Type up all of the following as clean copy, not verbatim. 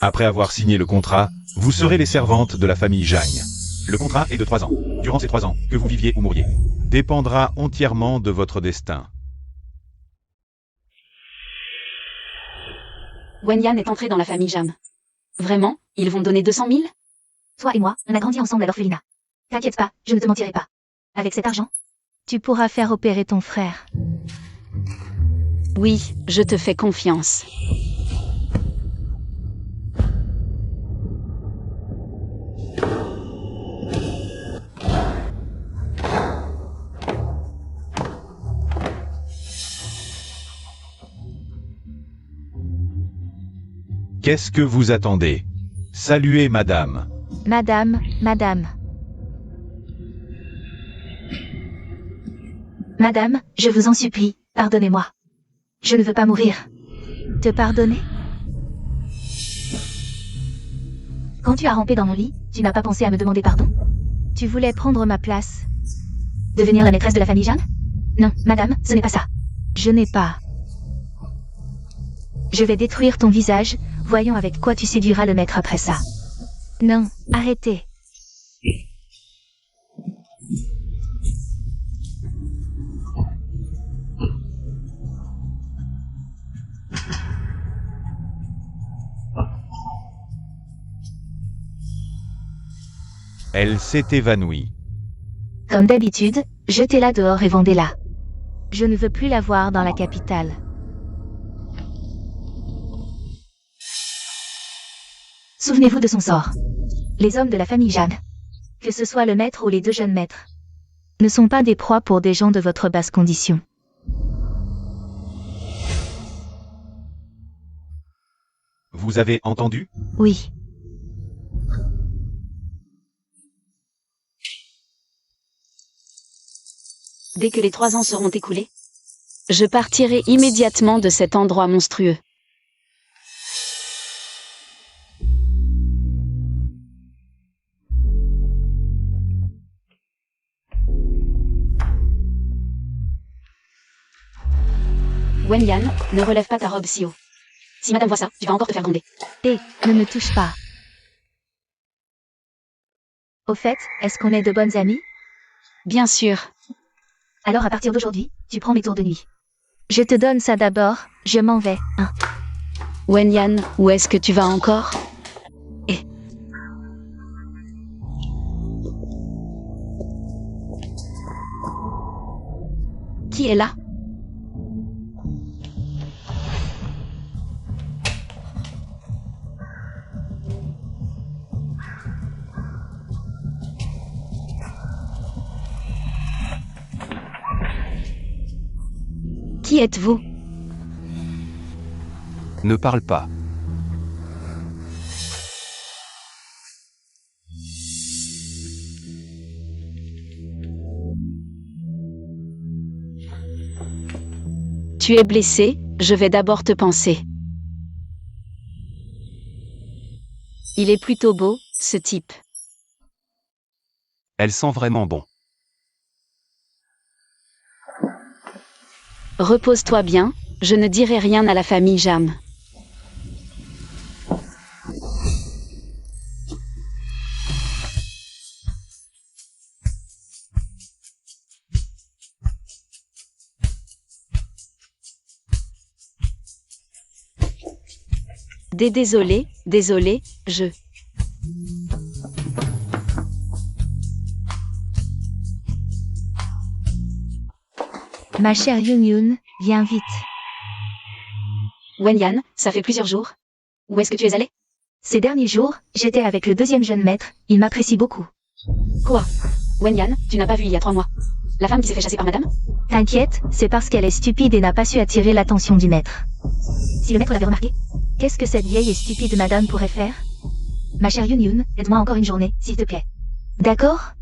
Après avoir signé le contrat, vous serez les servantes de la famille Jagne. Le contrat est de 3 ans. Durant ces 3 ans, que vous viviez ou mouriez, dépendra entièrement de votre destin. Wenyan est entré dans la famille Jam. Vraiment, ils vont donner 200 000? Toi et moi, on a grandi ensemble à l'orphelinat. T'inquiète pas, je ne te mentirai pas. Avec cet argent, Tu pourras faire opérer ton frère. Oui, je te fais confiance. Qu'est-ce que vous attendez? Saluez madame. Madame, madame. madame, je vous en supplie, pardonnez-moi. Je ne veux pas mourir. Te pardonner? Quand tu as rampé dans mon lit, tu n'as pas pensé à me demander pardon? Tu voulais prendre ma place. Devenir la maîtresse de la famille Jeanne? Non, madame, ce n'est pas ça. Je n'ai pas. Je vais détruire ton visage, voyons avec quoi tu séduiras le maître après ça. Non, arrêtez. Elle s'est évanouie. Comme d'habitude, jetez-la dehors et vendez-la. Je ne veux plus la voir dans la capitale. Souvenez-vous de son sort. Les hommes de la famille Jeanne, que ce soit le maître ou les 2 jeunes maîtres, Ne sont pas des proies pour des gens de votre basse condition. Vous avez entendu? Oui. Dès que les 3 ans seront écoulés, je partirai immédiatement de cet endroit monstrueux. Wenyan, ne relève pas ta robe si haut. Si madame voit ça, tu vas encore te faire gronder. Hé, ne me touche pas. Au fait, est-ce qu'on est de bonnes amies? Bien sûr. Alors à partir d'aujourd'hui, tu prends mes tours de nuit. Je te donne ça d'abord, je m'en vais. Hein. Wenyan, où est-ce que tu vas encore? Qui est là? Qui êtes-vous? Ne parle pas. Tu es blessé, je vais d'abord te panser. Il est plutôt beau, ce type. Elle sent vraiment bon. Repose-toi bien, je ne dirai rien à la famille Jam. Désolé, je... Ma chère Yun, viens vite. Wenyan, ça fait plusieurs jours. Où est-ce que tu es allé? Ces derniers jours, j'étais avec le 2e jeune maître, il m'apprécie beaucoup. Quoi? Wenyan, tu n'as pas vu il y a 3 mois la femme qui s'est fait chasser par madame? T'inquiète, c'est parce qu'elle est stupide et n'a pas su attirer l'attention du maître. Si le maître l'avait remarqué, qu'est-ce que cette vieille et stupide madame pourrait faire? Ma chère Yun, aide-moi encore une journée, s'il te plaît. D'accord?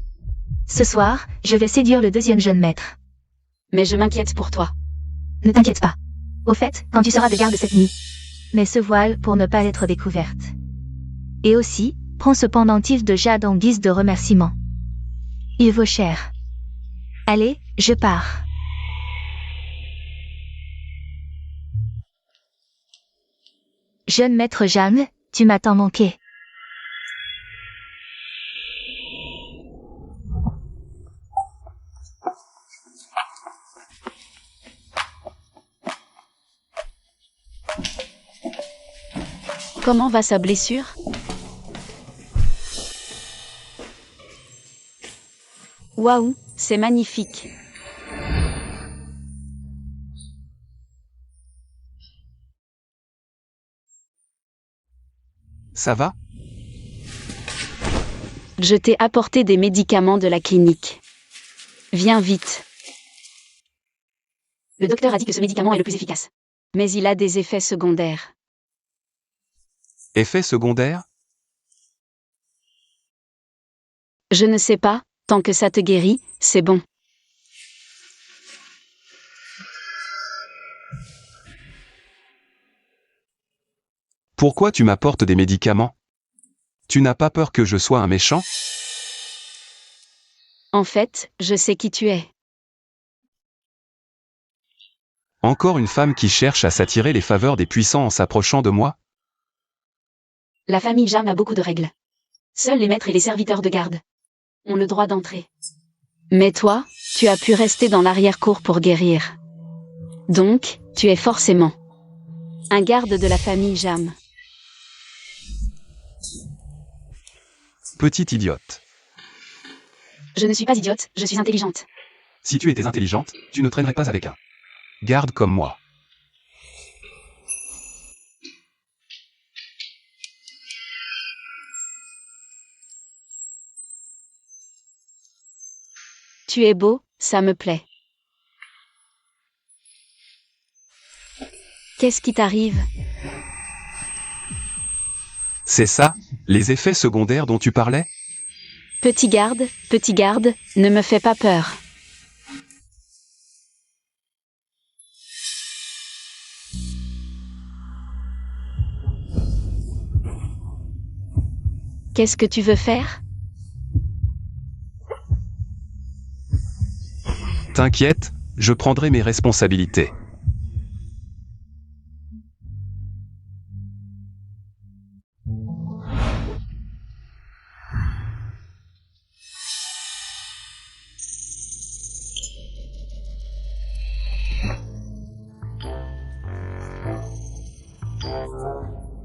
Ce soir, je vais séduire le 2e jeune maître. Mais je m'inquiète pour toi. Ne t'inquiète pas. Au fait, quand tu seras de garde cette nuit, Mets ce voile pour ne pas être découverte. Et aussi, prends ce pendentif de jade en guise de remerciement. Il vaut cher. Allez, je pars. Jeune maître Jam, Tu m'as tant manqué. Comment va sa blessure? Waouh, c'est magnifique. Ça va? Je t'ai apporté des médicaments de la clinique. Viens vite. Le docteur a dit que ce médicament est le plus efficace. Mais il a des effets secondaires. Effet secondaire? Je ne sais pas, tant que ça te guérit, c'est bon. Pourquoi tu m'apportes des médicaments? Tu n'as pas peur que je sois un méchant? En fait, je sais qui tu es. Encore une femme qui cherche à s'attirer les faveurs des puissants en s'approchant de moi? La famille Jam a beaucoup de règles. Seuls les maîtres et les serviteurs de garde ont le droit d'entrer. Mais toi, tu as pu rester dans l'arrière-cour pour guérir. Donc, tu es forcément un garde de la famille Jam. Petite idiote. Je ne suis pas idiote, je suis intelligente. Si tu étais intelligente, tu ne traînerais pas avec un garde comme moi. Tu es beau, ça me plaît. Qu'est-ce qui t'arrive? C'est ça, les effets secondaires dont tu parlais? Petit garde, ne me fais pas peur. Qu'est-ce que tu veux faire? T'inquiète, je prendrai mes responsabilités.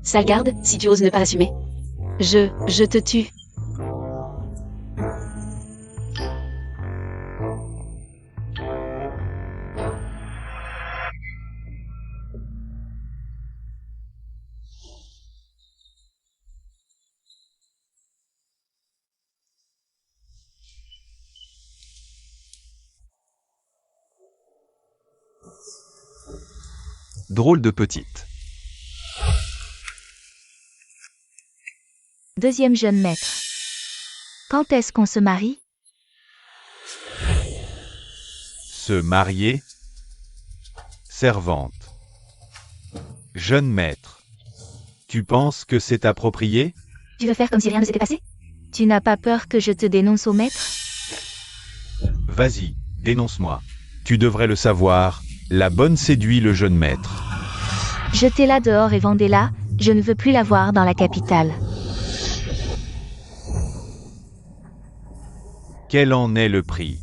Sale garde, si tu oses ne pas assumer. Je te tue. Drôle de petite. Deuxième jeune maître. Quand est-ce qu'on se marie? Se marier. Servante. Jeune maître. Tu penses que c'est approprié? Tu veux faire comme si rien ne s'était passé? Tu n'as pas peur que je te dénonce au maître? Vas-y, dénonce-moi. Tu devrais le savoir, la bonne séduit le jeune maître. Jetez-la dehors et vendez-la, je ne veux plus la voir dans la capitale. Quel en est le prix?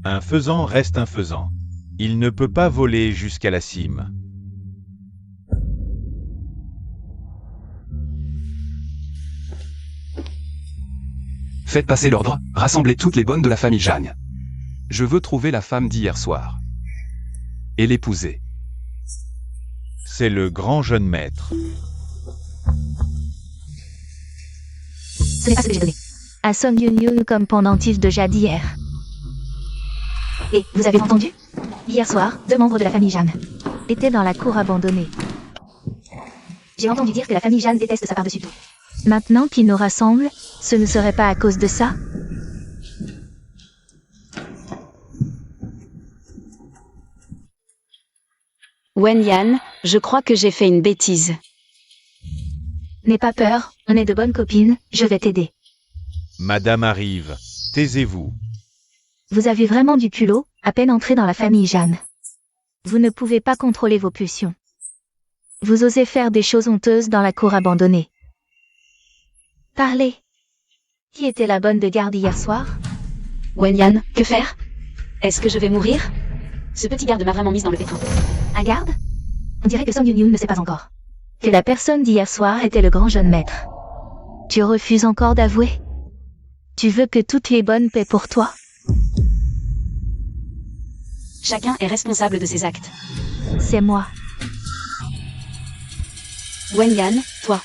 Un faisan reste un faisan. Il ne peut pas voler jusqu'à la cime. Faites passer l'ordre, rassemblez toutes les bonnes de la famille Jagne. Je veux trouver la femme d'hier soir. Et l'épouser. C'est le grand jeune maître. Ce n'est pas ce que j'ai donné. À Song Yun Yun comme pendentif de jade hier. Et, vous avez entendu? Hier soir, 2 membres de la famille Jeanne étaient dans la cour abandonnée. J'ai entendu dire que la famille Jeanne déteste ça par-dessus tout. Maintenant qu'ils nous rassemblent, ce ne serait pas à cause de ça? Wen Yan, je crois que j'ai fait une bêtise. N'aie pas peur, on est de bonnes copines, je vais t'aider. Madame arrive. Taisez-vous. Vous avez vraiment du culot, à peine entré dans la famille Jeanne. Vous ne pouvez pas contrôler vos pulsions. Vous osez faire des choses honteuses dans la cour abandonnée. Parlez. Qui était la bonne de garde hier soir? Wenyan, que faire? Est-ce que je vais mourir? Ce petit garde m'a vraiment mise dans le pétrin. Un garde? On dirait que Song Yun-Yun ne sait pas encore que la personne d'hier soir était le grand jeune maître. Tu refuses encore d'avouer? Tu veux que toutes les bonnes paient pour toi? Chacun est responsable de ses actes. C'est moi. Wenyan, toi.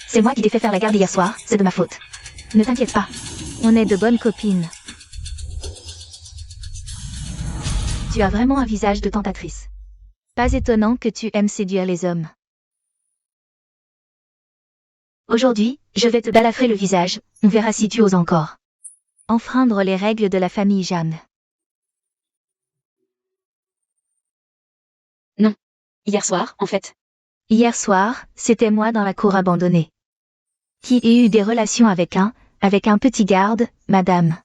C'est moi qui t'ai fait faire la garde hier soir, c'est de ma faute. Ne t'inquiète pas. On est de bonnes copines. Tu as vraiment un visage de tentatrice. Pas étonnant que tu aimes séduire les hommes. Aujourd'hui, je vais te balafrer le visage, on verra si tu oses encore enfreindre les règles de la famille Jeanne. Non. Hier soir, en fait. Hier soir, c'était moi dans la cour abandonnée. Qui ai eu des relations avec un petit garde, madame.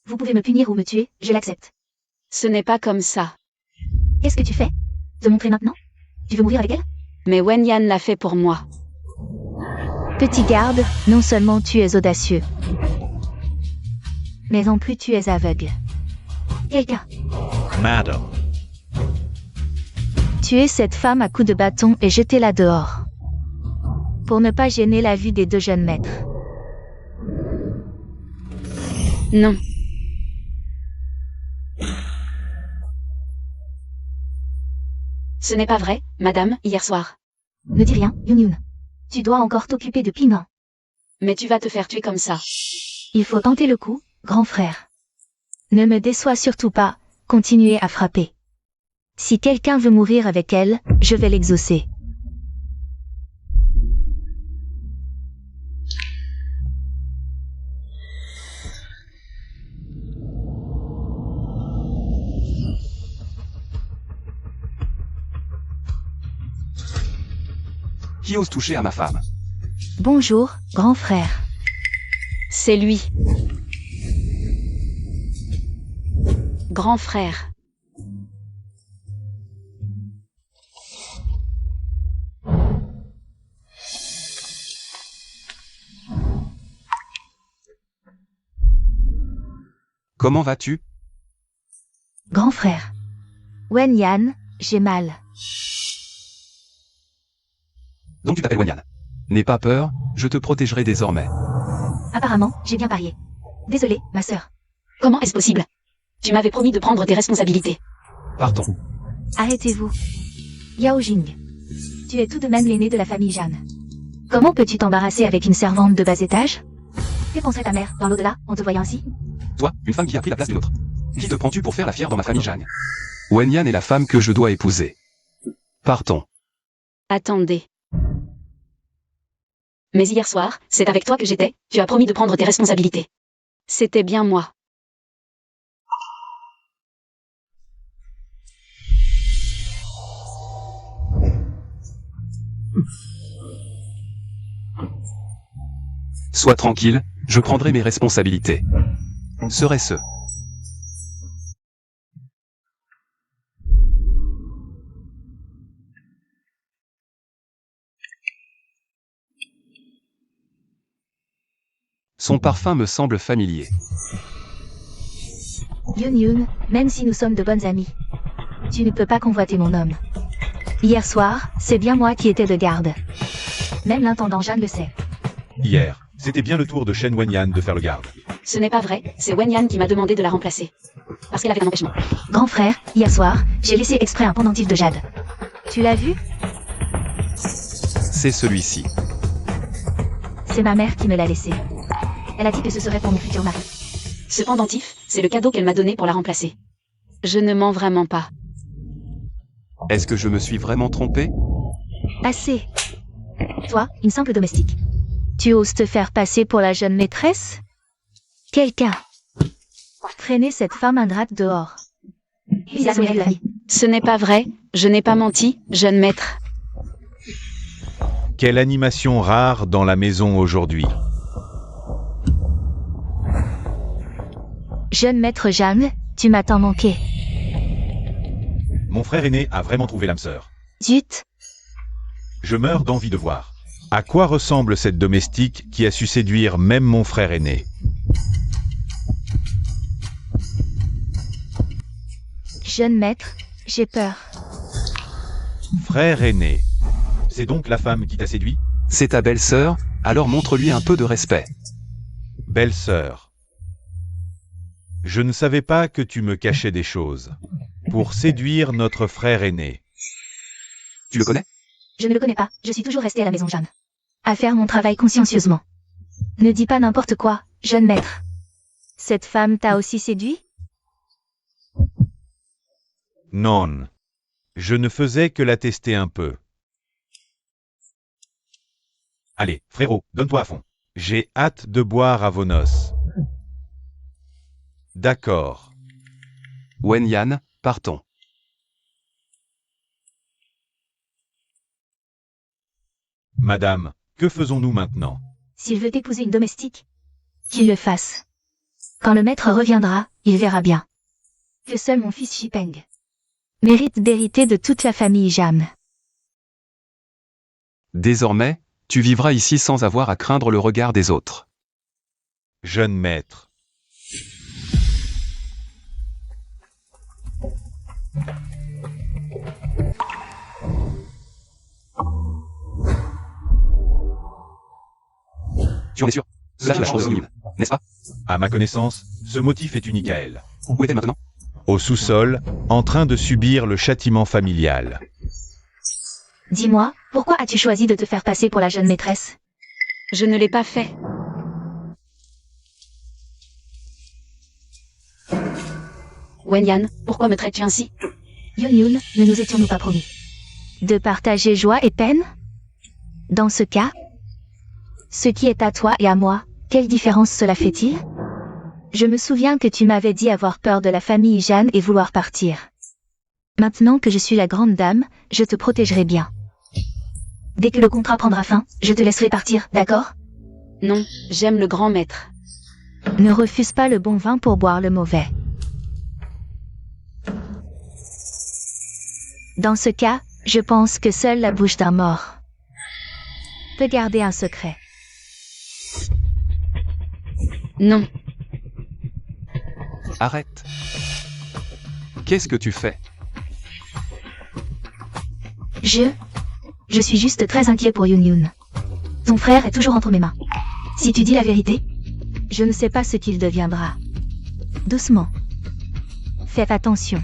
Vous pouvez me punir ou me tuer, je l'accepte. Ce n'est pas comme ça. Qu'est-ce que tu fais? Te montrer maintenant? Tu veux mourir avec elle? Mais Wenyan l'a fait pour moi. Petit garde, non seulement tu es audacieux, mais en plus tu es aveugle. Quelqu'un. Madam. Tuez cette femme à coups de bâton et jetez-la dehors. Pour ne pas gêner la vue des deux jeunes maîtres. Non. Ce n'est pas vrai, madame, hier soir. Ne dis rien, Yun-Yun. Tu dois encore t'occuper de piment. Mais tu vas te faire tuer comme ça. Il faut tenter le coup, grand frère. Ne me déçois surtout pas, continuez à frapper. Si quelqu'un veut mourir avec elle, je vais l'exaucer. Qui ose toucher à ma femme? Bonjour, grand frère. C'est lui. Grand frère. Comment vas-tu? Grand frère. Wenyan, j'ai mal. Donc tu t'appelles Wenyan. N'aie pas peur, je te protégerai désormais. Apparemment, j'ai bien parié. Désolée, ma sœur. Comment est-ce possible? Tu m'avais promis de prendre tes responsabilités. Partons. Arrêtez-vous. Yao Jing. Tu es tout de même l'aîné de la famille Jeanne. Comment peux-tu t'embarrasser avec une servante de bas étage? Que penserait ta mère, dans l'au-delà, en te voyant ainsi? Toi, une femme qui a pris la place d'une autre. Qui te prends-tu pour faire la fière dans ma famille Jeanne? Wenyan est la femme que je dois épouser. Partons. Attendez. Mais hier soir, c'est avec toi que j'étais, tu as promis de prendre tes responsabilités. C'était bien moi. Sois tranquille, je prendrai mes responsabilités. Serait-ce? Son parfum me semble familier. Yun-Yun, même si nous sommes de bonnes amies, tu ne peux pas convoiter mon homme. Hier soir, c'est bien moi qui étais de garde. Même l'intendant Jeanne le sait. Hier, c'était bien le tour de Shen Wenyan de faire le garde. Ce n'est pas vrai, c'est Wenyan qui m'a demandé de la remplacer. Parce qu'elle avait un empêchement. Grand frère, hier soir, j'ai laissé exprès un pendentif de jade. Tu l'as vu? C'est celui-ci. C'est ma mère qui me l'a laissé. Elle a dit que ce serait pour mon futur mari. Ce pendentif, c'est le cadeau qu'elle m'a donné pour la remplacer. Je ne mens vraiment pas. Est-ce que je me suis vraiment trompé? Assez. Toi, une simple domestique. Tu oses te faire passer pour la jeune maîtresse? Quelqu'un. Traîner cette femme ingrate dehors. Il a sauvé la vie. Ce n'est pas vrai, je n'ai pas menti, jeune maître. Quelle animation rare dans la maison aujourd'hui. Jeune maître Jeanne, tu m'as tant manqué. Mon frère aîné a vraiment trouvé l'âme sœur. Zut. Je meurs d'envie de voir. À quoi ressemble cette domestique qui a su séduire même mon frère aîné? Jeune maître, j'ai peur. Frère aîné. C'est donc la femme qui t'a séduit? C'est ta belle-sœur, alors montre-lui un peu de respect. Belle-sœur. Je ne savais pas que tu me cachais des choses. Pour séduire notre frère aîné. Tu le connais? Je ne le connais pas, je suis toujours restée à la maison, Jeanne. À faire mon travail consciencieusement. Ne dis pas n'importe quoi, jeune maître. Cette femme t'a aussi séduit? Non. Je ne faisais que la tester un peu. Allez, frérot, donne-toi à fond. J'ai hâte de boire à vos noces. D'accord. Wen-Yan, partons. Madame, que faisons-nous maintenant? S'il veut épouser une domestique, qu'il le fasse. Quand le maître reviendra, il verra bien. Que seul mon fils Shipeng mérite d'hériter de toute la famille Jam. Désormais, tu vivras ici sans avoir à craindre le regard des autres. Jeune maître. Tu en es sûr? Cela fait la chose Yoon, n'est-ce pas? À ma connaissance, ce motif est unique à elle. Où est-elle maintenant? Au sous-sol, en train de subir le châtiment familial. Dis-moi, pourquoi as-tu choisi de te faire passer pour la jeune maîtresse? Je ne l'ai pas fait. Wen-Yan, pourquoi me traites-tu ainsi? Yoon, ne nous étions-nous pas promis de partager joie et peine? Dans ce cas, ce qui est à toi et à moi, quelle différence cela fait-il? Je me souviens que tu m'avais dit avoir peur de la famille Jeanne et vouloir partir. Maintenant que je suis la grande dame, je te protégerai bien. Dès que le contrat prendra fin, je te laisserai partir, d'accord? Non, j'aime le grand maître. Ne refuse pas le bon vin pour boire le mauvais. Dans ce cas, je pense que seule la bouche d'un mort peut garder un secret. Non. Arrête. Qu'est-ce que tu fais? Je suis juste très inquiet pour Yoon. Ton frère est toujours entre mes mains. Si tu dis la vérité, je ne sais pas ce qu'il deviendra. Doucement. Faites attention.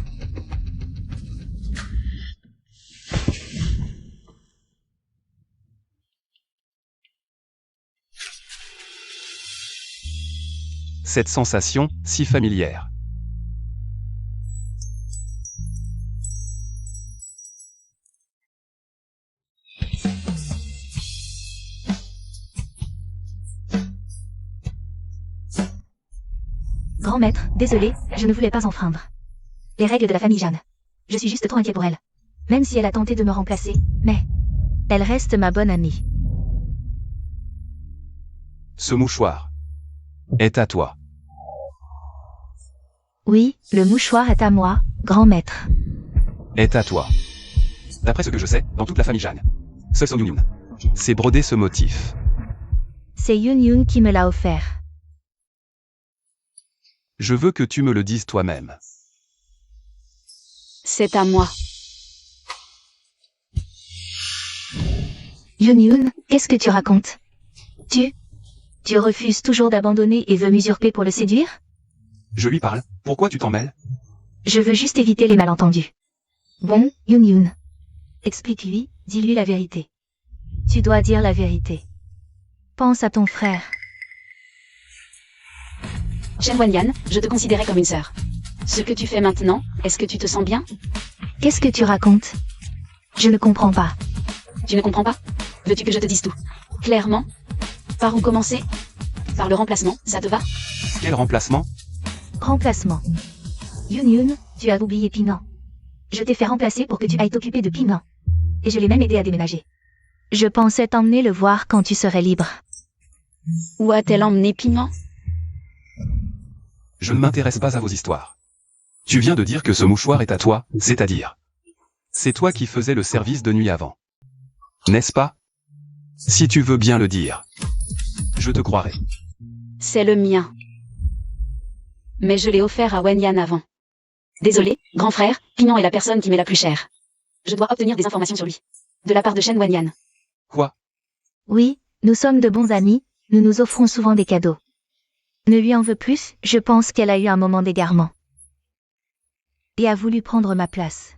Cette sensation, si familière. Grand maître, désolé, je ne voulais pas enfreindre les règles de la famille Jeanne. Je suis juste trop inquiet pour elle. Même si elle a tenté de me remplacer, mais elle reste ma bonne amie. Ce mouchoir est à toi. Oui, le mouchoir est à moi, grand maître. Est à toi. D'après ce que je sais, dans toute la famille Jeanne, seul Song Yoon s'est brodé ce motif. C'est Yoon qui me l'a offert. Je veux que tu me le dises toi-même. C'est à moi. Yoon, qu'est-ce que tu racontes? Tu refuses toujours d'abandonner et veux m'usurper pour le séduire? Je lui parle, pourquoi tu t'en mêles? Je veux juste éviter les malentendus. Bon, Yoon. Explique-lui, dis-lui la vérité. Tu dois dire la vérité. Pense à ton frère. Cher Wen-Yan, je te considérais comme une sœur. Ce que tu fais maintenant, est-ce que tu te sens bien? Qu'est-ce que tu racontes? Je ne comprends pas. Tu ne comprends pas? Veux-tu que je te dise tout? Clairement? Par où commencer? Par le remplacement, ça te va? Quel remplacement? Remplacement. Yoon, tu as oublié Pinan. Je t'ai fait remplacer pour que tu ailles t'occuper de Pinan. Et je l'ai même aidé à déménager. Je pensais t'emmener le voir quand tu serais libre. Où a-t-elle emmené Pinan? Je ne m'intéresse pas à vos histoires. Tu viens de dire que ce mouchoir est à toi, c'est-à-dire. C'est toi qui faisais le service de nuit avant. N'est-ce pas? Si tu veux bien le dire. Je te croirai. C'est le mien. Mais je l'ai offert à Wenyan avant. Désolé, grand frère, Pignon est la personne qui m'est la plus chère. Je dois obtenir des informations sur lui. De la part de Shen Wenyan. Quoi? Oui, nous sommes de bons amis, nous nous offrons souvent des cadeaux. Ne lui en veux plus, je pense qu'elle a eu un moment d'égarement. Et a voulu prendre ma place.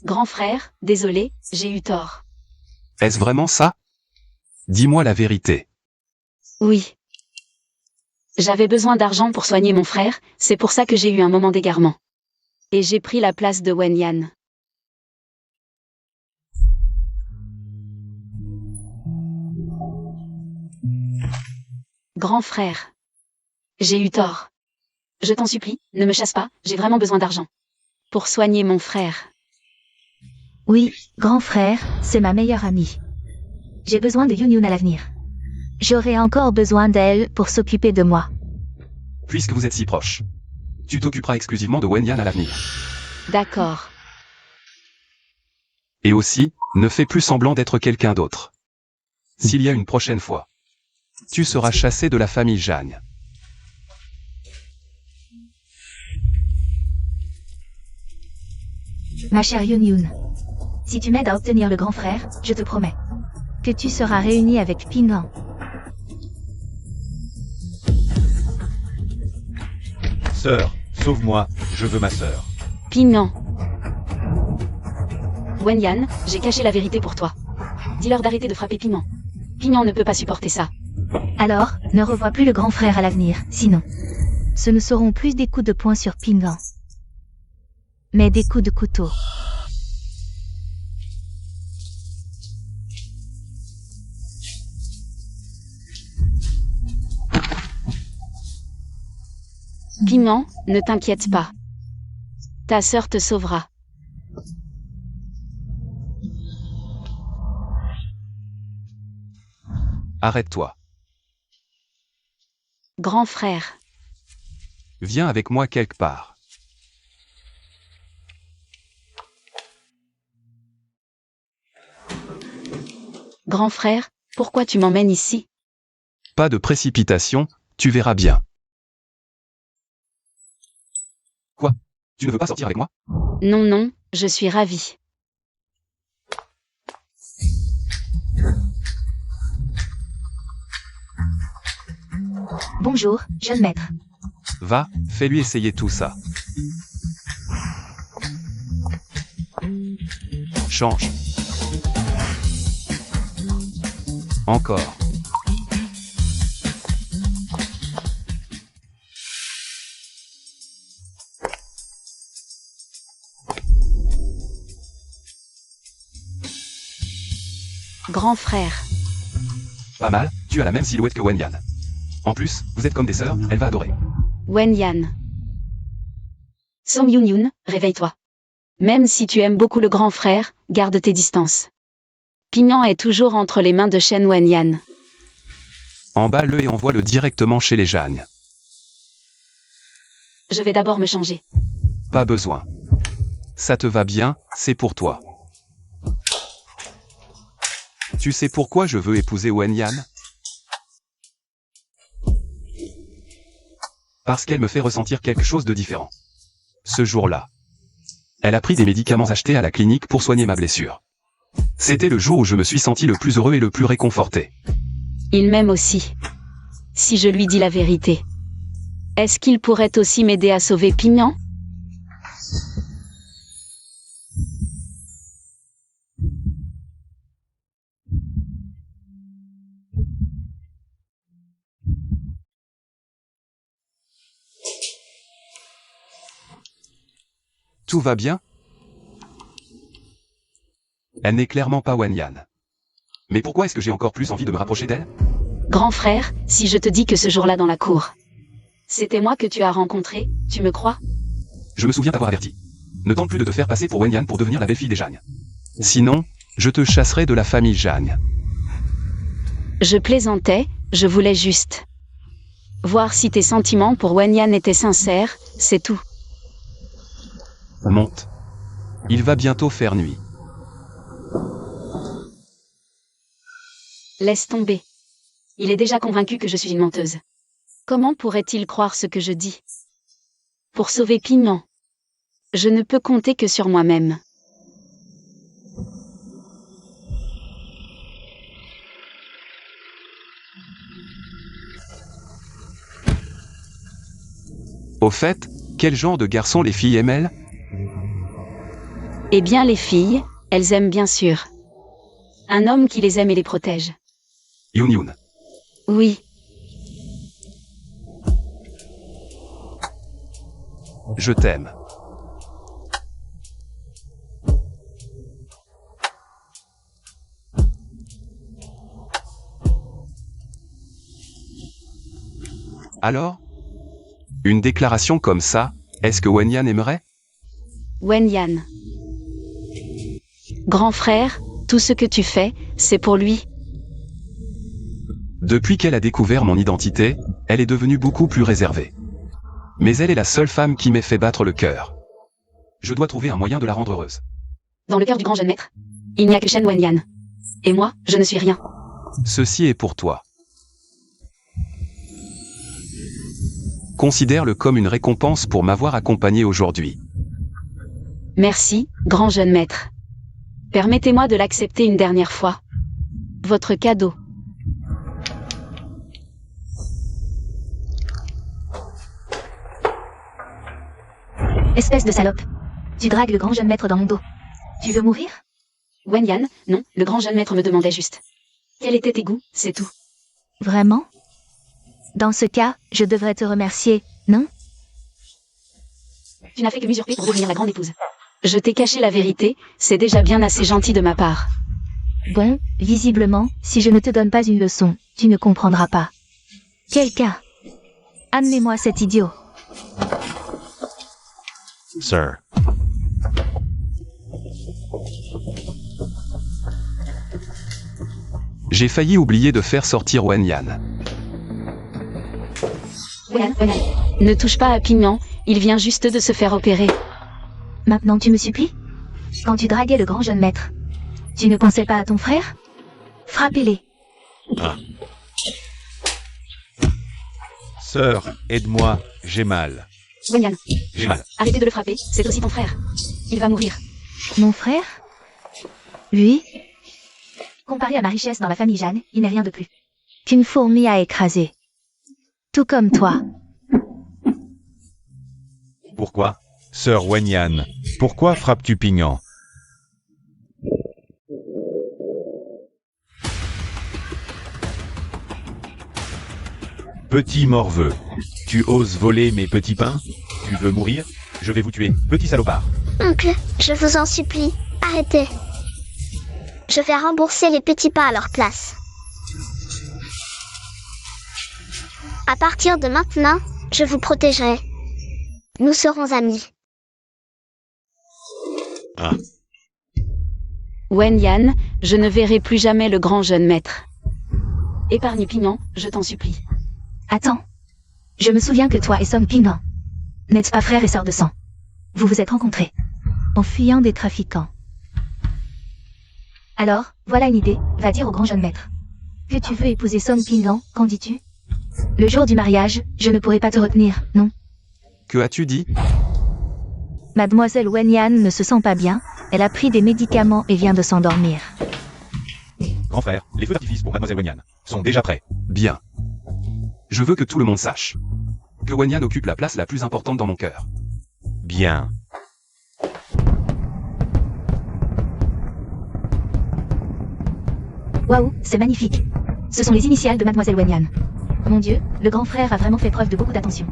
Grand frère, désolé, j'ai eu tort. Est-ce vraiment ça? Dis-moi la vérité. Oui. J'avais besoin d'argent pour soigner mon frère, c'est pour ça que j'ai eu un moment d'égarement. Et j'ai pris la place de Wenyan. Grand frère. J'ai eu tort. Je t'en supplie, ne me chasse pas, j'ai vraiment besoin d'argent. Pour soigner mon frère. Oui, grand frère, c'est ma meilleure amie. J'ai besoin de Yunyun à l'avenir. J'aurai encore besoin d'elle pour s'occuper de moi. Puisque vous êtes si proches, tu t'occuperas exclusivement de Wenyan à l'avenir. D'accord. Et aussi, ne fais plus semblant d'être quelqu'un d'autre. S'il y a une prochaine fois, tu seras chassé de la famille Jagne. Ma chère Yunyun, si tu m'aides à obtenir le grand frère, je te promets que tu seras réunie avec Ping'an. Sœur, sauve-moi, je veux ma sœur. Pignon. Wenyan, j'ai caché la vérité pour toi. Dis-leur d'arrêter de frapper Pignon. Pignon ne peut pas supporter ça. Alors, ne revois plus le grand frère à l'avenir, sinon, ce ne seront plus des coups de poing sur Ping'an, mais des coups de couteau. Pignon, ne t'inquiète pas. Ta sœur te sauvera. Arrête-toi. Grand frère. Viens avec moi quelque part. Grand frère, pourquoi tu m'emmènes ici? Pas de précipitation, tu verras bien. Quoi? Tu ne veux pas sortir avec moi? Non, non, je suis ravie. Bonjour, jeune maître. Va, fais-lui essayer tout ça. Change. Encore. Grand frère. Pas mal, tu as la même silhouette que Wenyan. En plus, vous êtes comme des sœurs, elle va adorer. Wenyan. Song Yunyun, réveille-toi. Même si tu aimes beaucoup le grand frère, garde tes distances. Pignon est toujours entre les mains de Shen Wenyan. Emballe-le et envoie-le directement chez les Jagnes. Je vais d'abord me changer. Pas besoin. Ça te va bien, c'est pour toi. Tu sais pourquoi je veux épouser Wenyan? Parce qu'elle me fait ressentir quelque chose de différent. Ce jour-là, elle a pris des médicaments achetés à la clinique pour soigner ma blessure. C'était le jour où je me suis senti le plus heureux et le plus réconforté. Il m'aime aussi. Si je lui dis la vérité. Est-ce qu'il pourrait aussi m'aider à sauver Pignon? Tout va bien? Elle n'est clairement pas Wenyan. Mais pourquoi est-ce que j'ai encore plus envie de me rapprocher d'elle? Grand frère, si je te dis que ce jour-là dans la cour, c'était moi que tu as rencontré, tu me crois? Je me souviens t'avoir averti. Ne tente plus de te faire passer pour Wenyan pour devenir la belle-fille des Jagnes. Sinon, je te chasserai de la famille Jagne. Je plaisantais, je voulais juste voir si tes sentiments pour Wenyan étaient sincères, c'est tout. Monte. Il va bientôt faire nuit. Laisse tomber. Il est déjà convaincu que je suis une menteuse. Comment pourrait-il croire ce que je dis? Pour sauver Pignon, je ne peux compter que sur moi-même. Au fait, quel genre de garçon les filles aiment-elles? Eh bien les filles, elles aiment bien sûr. Un homme qui les aime et les protège. Youn Youn. Oui, Je t'aime. Alors? Une déclaration comme ça, est-ce que Wenyan aimerait? Wenyan. Grand frère, tout ce que tu fais, c'est pour lui. Depuis qu'elle a découvert mon identité, elle est devenue beaucoup plus réservée. Mais elle est la seule femme qui m'ait fait battre le cœur. Je dois trouver un moyen de la rendre heureuse. Dans le cœur du grand jeune maître, il n'y a que Shen Wenyan. Et moi, je ne suis rien. Ceci est pour toi. Considère-le comme une récompense pour m'avoir accompagné aujourd'hui. Merci, grand jeune maître. Permettez-moi de l'accepter une dernière fois. Votre cadeau. Espèce de salope. Tu dragues le grand jeune maître dans mon dos. Tu veux mourir? Wenyan, non, le grand jeune maître me demandait juste. Quels étaient tes goûts, c'est tout. Vraiment? Dans ce cas, je devrais te remercier, non? Tu n'as fait que m'usurper pour devenir la grande épouse. Je t'ai caché la vérité, c'est déjà bien assez gentil de ma part. Bon, visiblement, si je ne te donne pas une leçon, tu ne comprendras pas. Quelqu'un. Amenez-moi cet idiot. Sir. J'ai failli oublier de faire sortir Wenyan. Wenyan. Ne touche pas à Pignon, il vient juste de se faire opérer. Maintenant tu me supplies? Quand tu draguais le grand jeune maître, tu ne pensais pas à ton frère? Frappez-les. Ah. Sœur, aide-moi, j'ai mal. Wenyan, J'ai mal. arrêtez de le frapper, c'est aussi ton frère. Il va mourir. Mon frère? Lui? Comparé à ma richesse dans la famille Jeanne, il n'est rien de plus qu'une fourmi à écraser. Tout comme toi. Pourquoi? Sœur Wenyan, pourquoi frappes-tu Pignon? Petit morveux, tu oses voler mes petits pains? Tu veux mourir? Je vais vous tuer, petit salopard. Oncle, je vous en supplie, arrêtez. Je vais rembourser les petits pains à leur place. À partir de maintenant, je vous protégerai. Nous serons amis. Ah. Wenyan, je ne verrai plus jamais le grand jeune maître. Épargne Pignon, je t'en supplie. Attends. Je me souviens que toi et Song Pingnan n'êtes pas frères et sœurs de sang. Vous vous êtes rencontrés en fuyant des trafiquants. Alors, voilà une idée, va dire au grand jeune maître que tu veux épouser Song Pingnan, qu'en dis-tu? Le jour du mariage, je ne pourrai pas te retenir, non? Que as-tu dit? Mademoiselle Wenyan ne se sent pas bien, elle a pris des médicaments et vient de s'endormir. Grand frère, les feux d'artifice pour Mademoiselle Wenyan sont déjà prêts. Bien. Je veux que tout le monde sache que Wenyan occupe la place la plus importante dans mon cœur. Bien. Waouh, c'est magnifique. Ce sont les initiales de Mademoiselle Wenyan. Mon Dieu, le grand frère a vraiment fait preuve de beaucoup d'attention.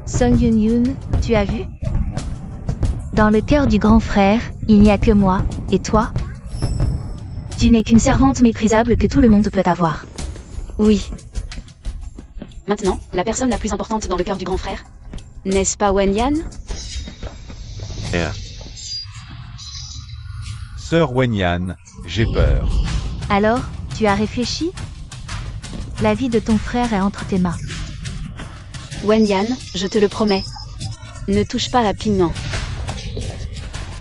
Song Yun Yun, tu as vu? Dans le cœur du grand frère, il n'y a que moi, et toi? Tu n'es qu'une servante méprisable que tout le monde peut avoir. Oui. Maintenant, la personne la plus importante dans le cœur du grand frère. N'est-ce pas Wenyan? Sœur Wenyan, j'ai peur. Alors, tu as réfléchi? La vie de ton frère est entre tes mains. Wenyan, je te le promets. Ne touche pas à Pignon.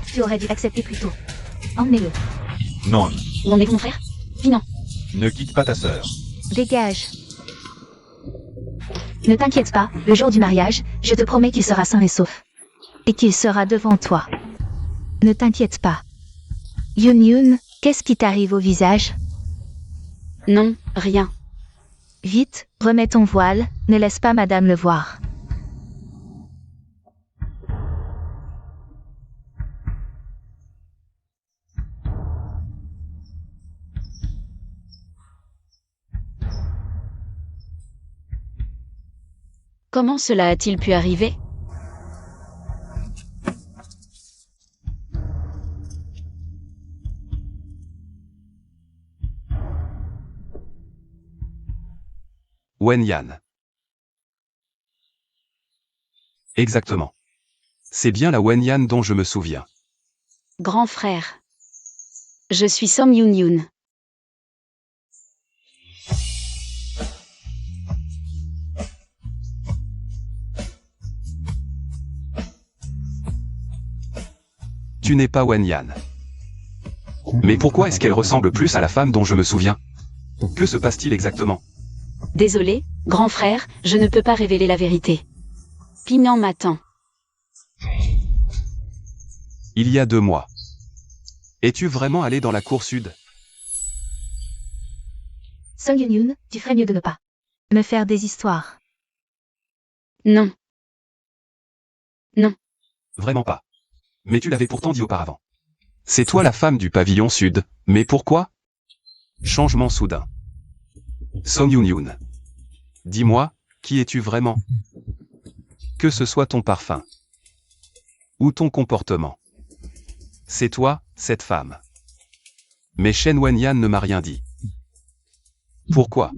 Tu aurais dû accepter plus tôt. Emmenez-le. Non, Où en est mon frère? Pignon. Ne quitte pas ta sœur. Dégage. Ne t'inquiète pas, le jour du mariage, je te promets qu'il sera sain et sauf. Et qu'il sera devant toi. Ne t'inquiète pas. Yoon Yoon, qu'est-ce qui t'arrive au visage? Non, rien. Vite, remets ton voile, ne laisse pas madame le voir. Comment cela a-t-il pu arriver? Wenyan. Exactement. C'est bien la Wenyan dont je me souviens. Grand frère. Je suis Som Yoon Yoon. Tu n'es pas Wenyan. Mais pourquoi est-ce qu'elle ressemble plus à la femme dont je me souviens? Que se passe-t-il exactement? Désolé, grand frère, je ne peux pas révéler la vérité. Pignon m'attend. Il y a 2 mois. Es-tu vraiment allé dans la cour sud? Song Yoon Yoon, tu ferais mieux de ne pas me faire des histoires. Non. Vraiment pas. Mais tu l'avais pourtant dit auparavant. C'est toi la femme du pavillon sud, mais pourquoi? Changement soudain. Song Yoon Yoon. Dis-moi, qui es-tu vraiment? Que ce soit ton parfum. Ou ton comportement. C'est toi, cette femme. Mais Shen Wenyan ne m'a rien dit. Pourquoi?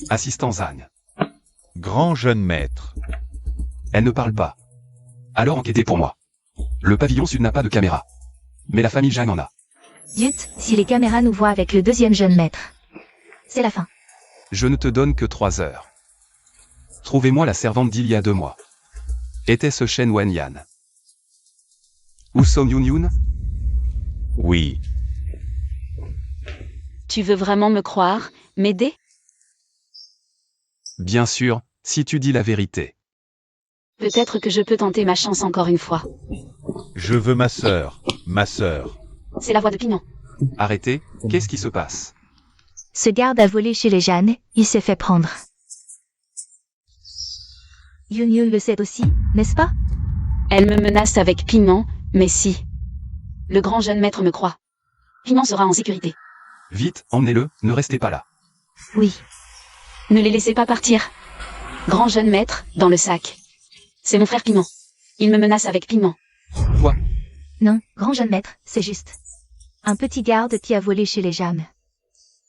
Assistant Zhang. Grand jeune maître. Elle ne parle pas. Alors enquêtez pour moi. Le pavillon sud n'a pas de caméra. Mais la famille Zhang en a. Zut, si les caméras nous voient avec le deuxième jeune maître. C'est la fin. Je ne te donne que 3 heures. Trouvez-moi la servante d'il y a 2 mois. Était-ce Shen Wenyan? Ou Som Yoon Yoon? Oui. Tu veux vraiment me croire, m'aider? Bien sûr, si tu dis la vérité. Peut-être que je peux tenter ma chance encore une fois. Je veux ma sœur. Ma sœur. C'est la voix de Pignon. Arrêtez, qu'est-ce qui se passe? Ce garde a volé chez les Jeanne, il s'est fait prendre. Yoon Yoon le sait aussi, n'est-ce pas? Elle me menace avec Pignon, mais si. Le grand jeune maître me croit. Pignon sera en sécurité. Vite, emmenez-le, ne restez pas là. Oui. Ne les laissez pas partir. Grand jeune maître, dans le sac. C'est mon frère Pignon. Il me menace avec Pignon. Quoi? Non, grand jeune maître, c'est juste. Un petit garde qui a volé chez les Jeanne.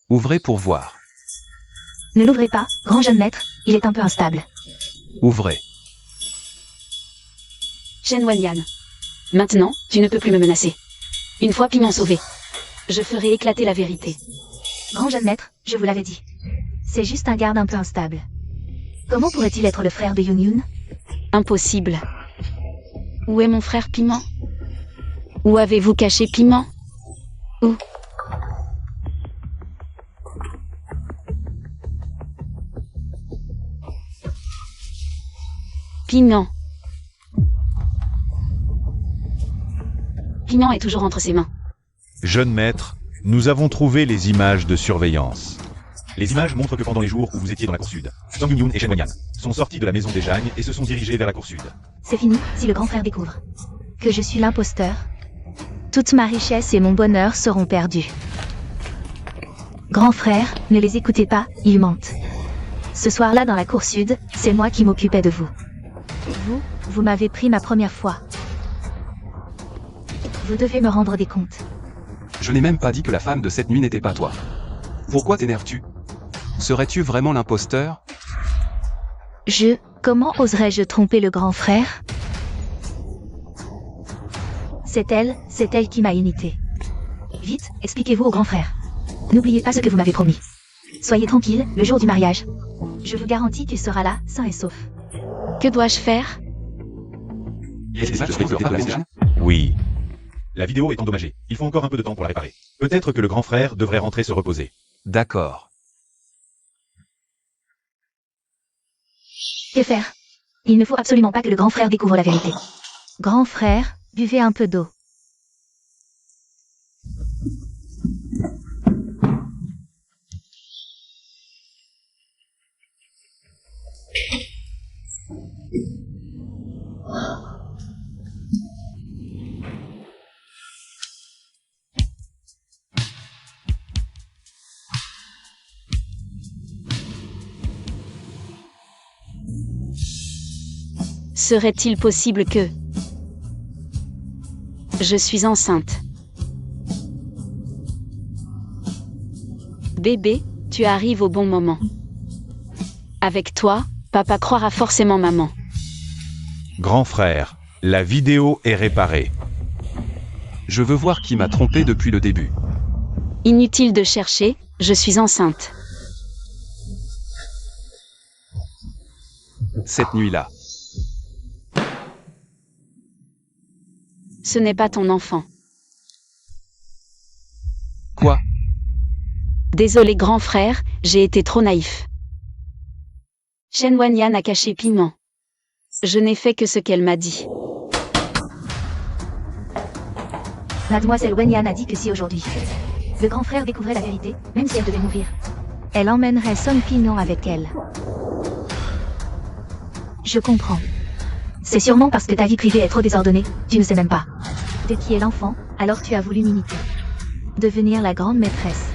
Ouvrez pour voir. Ne l'ouvrez pas, grand jeune maître, il est un peu instable. Ouvrez. Shen Wenyan. Maintenant, tu ne peux plus me menacer. Une fois Pignon sauvé, je ferai éclater la vérité. Grand jeune maître, je vous l'avais dit. C'est juste un garde un peu instable. Comment pourrait-il être le frère de Yoon Yoon? Impossible. Où est mon frère Piment? Où avez-vous caché Piment? Où? Piment. Piment est toujours entre ses mains. Jeune maître, nous avons trouvé les images de surveillance. Les images montrent que pendant les jours où vous étiez dans la cour sud, Song Yoon Yoon et Shen Wenyan sont sortis de la maison des Jagnes et se sont dirigés vers la cour sud. C'est fini, si le grand frère découvre que je suis l'imposteur. Toute ma richesse et mon bonheur seront perdus. Grand frère, ne les écoutez pas, ils mentent. Ce soir-là dans la cour sud, c'est moi qui m'occupais de vous. Vous m'avez pris ma première fois. Vous devez me rendre des comptes. Je n'ai même pas dit que la femme de cette nuit n'était pas toi. Pourquoi t'énerves-tu? Serais-tu vraiment l'imposteur? Comment oserais-je tromper le grand frère? C'est elle qui m'a imité. Vite, expliquez-vous au grand frère. N'oubliez pas ce que vous m'avez promis. Soyez tranquille, le jour du mariage. Je vous garantis qu'il sera là, sain et sauf. Que dois-je faire? Il y a des images de la maison Jagnes? Oui. La vidéo est endommagée. Il faut encore un peu de temps pour la réparer. Peut-être que le grand frère devrait rentrer se reposer. D'accord. Que faire? Il ne faut absolument pas que le grand frère découvre la vérité. Grand frère, buvez un peu d'eau. Serait-il possible que... Je suis enceinte. Bébé, tu arrives au bon moment. Avec toi, papa croira forcément maman. Grand frère, la vidéo est réparée. Je veux voir qui m'a trompé depuis le début. Inutile de chercher, je suis enceinte. Cette nuit-là. Ce n'est pas ton enfant. Quoi? Désolé grand frère, j'ai été trop naïf. Shen Wanyan a caché Piment. Je n'ai fait que ce qu'elle m'a dit. Mademoiselle Wenyan a dit que si aujourd'hui, le grand frère découvrait la vérité, même si elle devait mourir, Elle emmènerait Song Pino avec elle. je comprends. C'est sûrement parce que ta vie privée est trop désordonnée, tu ne sais même pas de qui est l'enfant, alors tu as voulu m'imiter. Devenir la grande maîtresse.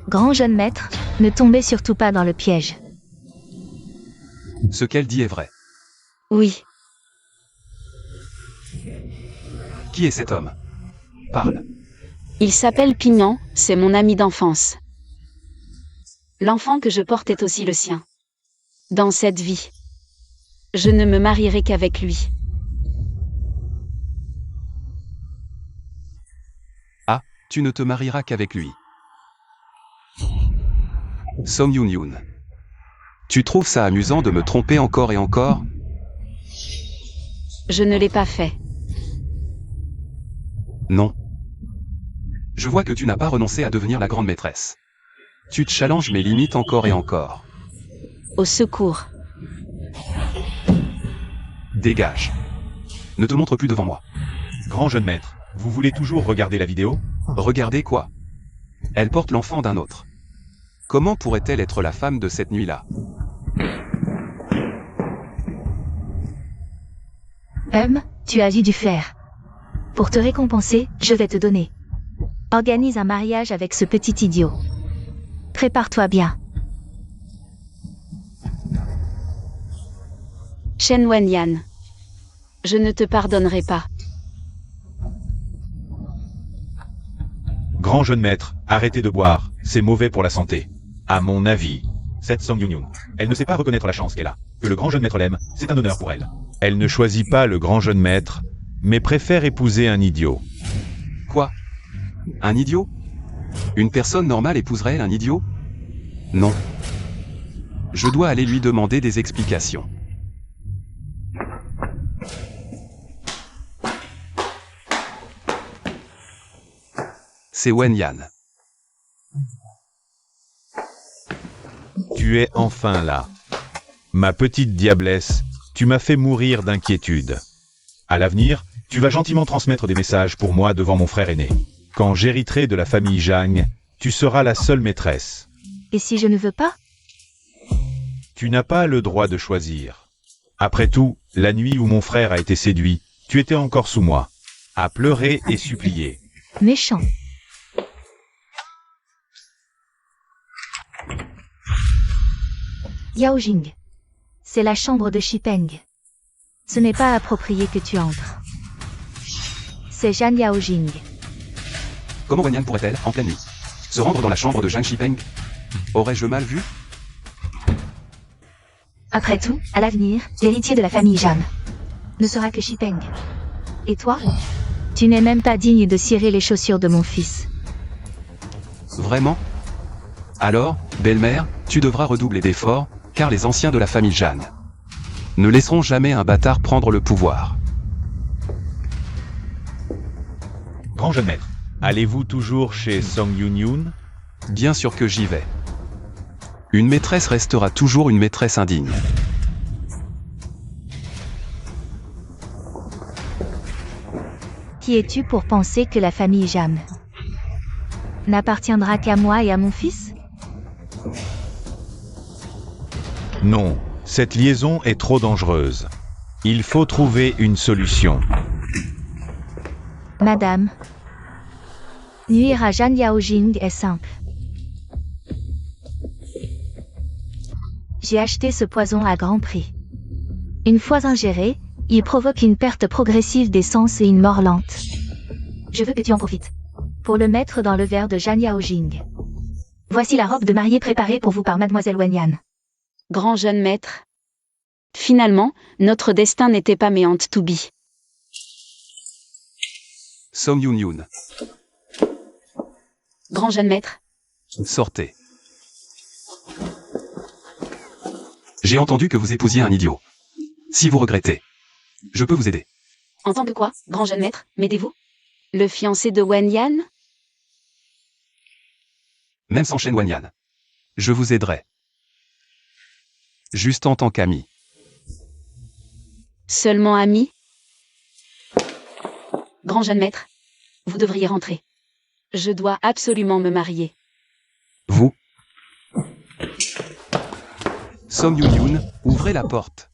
Grand jeune maître, ne tombez surtout pas dans le piège. Ce qu'elle dit est vrai. Oui, Qui est cet homme? Parle. il s'appelle Piment, c'est mon ami d'enfance. L'enfant que je porte est aussi le sien. Dans cette vie, je ne me marierai qu'avec lui. Tu ne te marieras qu'avec lui. Song Yoon. Tu trouves ça amusant de me tromper encore et encore? Je ne l'ai pas fait. Non. Je vois que tu n'as pas renoncé à devenir la grande maîtresse. Tu te challenges mes limites encore et encore. Au secours. Dégage. Ne te montre plus devant moi. Grand jeune maître, vous voulez toujours regarder la vidéo? Regardez quoi? Elle porte l'enfant d'un autre. Comment pourrait-elle être la femme de cette nuit-là? Tu as dû faire. Pour te récompenser, je vais te donner. Organise un mariage avec ce petit idiot. Prépare-toi bien. Shen Wanyan. Je ne te pardonnerai pas. Grand jeune maître, arrêtez de boire, c'est mauvais pour la santé. À mon avis, cette Song Yoon, elle ne sait pas reconnaître la chance qu'elle a. Que le grand jeune maître l'aime, c'est un honneur pour elle. Elle ne choisit pas le grand jeune maître, mais préfère épouser un idiot. Quoi? Un idiot? Une personne normale épouserait un idiot? Non. Je dois aller lui demander des explications. C'est Wenyan. Tu es enfin là. Ma petite diablesse, tu m'as fait mourir d'inquiétude. À l'avenir, tu vas gentiment transmettre des messages pour moi devant mon frère aîné. Quand j'hériterai de la famille Zhang, tu seras la seule maîtresse. Et si je ne veux pas? Tu n'as pas le droit de choisir. Après tout, la nuit où mon frère a été séduit, tu étais encore sous moi, à pleurer et supplier. Méchant. Yao Jing. C'est la chambre de Shipeng. Ce n'est pas approprié que tu entres. C'est Zhan Yaojing. Comment Wenyan pourrait-elle, en pleine nuit, se rendre dans la chambre de Zhang Shipeng? Aurais-je mal vu? Après tout, à l'avenir, l'héritier de la famille Zhan ne sera que Shipeng. Et toi? Tu n'es même pas digne de cirer les chaussures de mon fils. Vraiment? Alors, belle-mère, tu devras redoubler d'efforts, car les anciens de la famille Zhan ne laisseront jamais un bâtard prendre le pouvoir. Grand jeune maître, allez-vous toujours chez Song Yun-Yoon? Bien sûr que j'y vais. Une maîtresse restera toujours une maîtresse indigne. Qui es-tu pour penser que la famille Jam n'appartiendra qu'à moi et à mon fils? Non, cette liaison est trop dangereuse. Il faut trouver une solution. Madame, nuire à Jan Yaojing est simple. J'ai acheté ce poison à grand prix. Une fois ingéré, il provoque une perte progressive des sens et une mort lente. Je veux que tu en profites. Pour le mettre dans le verre de Jan Yaojing. Voici la robe de mariée préparée pour vous par Mademoiselle Wenyan. Grand jeune maître. Finalement, notre destin n'était pas meant to be. Song Yun-Yoon, Grand jeune maître. sortez. J'ai entendu que vous épousiez un idiot. Si vous regrettez, je peux vous aider. En tant que quoi, grand jeune maître, m'aidez-vous? Le fiancé de Wenyan? Même sans Shen Wanyan. Je vous aiderai. Juste en tant qu'ami. Seulement ami? Grand jeune maître, vous devriez rentrer. Je dois absolument me marier. Vous Song Yun-Yoon, ouvrez la porte.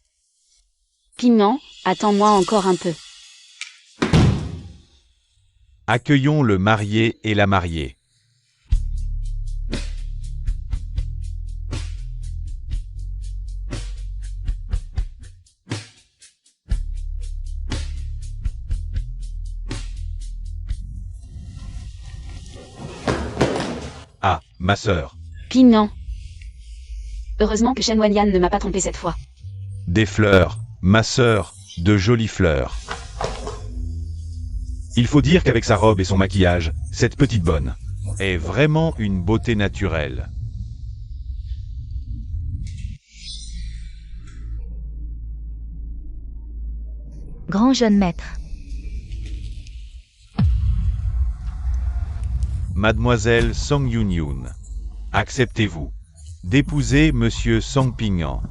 Pignan, attends-moi encore un peu. Accueillons le marié et la mariée. Ah, ma sœur. Pignan. Heureusement que Shen Wanyan ne m'a pas trompé cette fois. Des fleurs, ma sœur, de jolies fleurs. Il faut dire qu'avec sa robe et son maquillage, cette petite bonne est vraiment une beauté naturelle. Grand jeune maître. Mademoiselle Song Yun-Yoon, acceptez-vous d'épouser Monsieur Song Ping-An?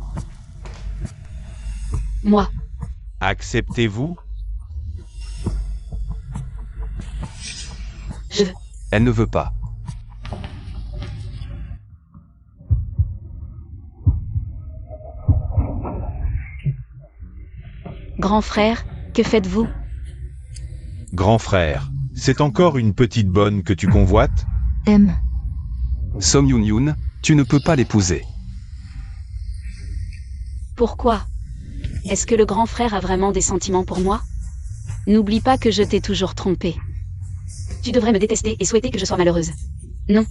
Moi. Acceptez-vous? Je veux. Elle ne veut pas. Grand frère, que faites-vous? Grand frère, c'est encore une petite bonne que tu convoites? Song Yun-Yoon, tu ne peux pas l'épouser. Pourquoi? Est-ce que le grand frère a vraiment des sentiments pour moi? N'oublie pas que je t'ai toujours trompé. Tu devrais me détester et souhaiter que je sois malheureuse. Non.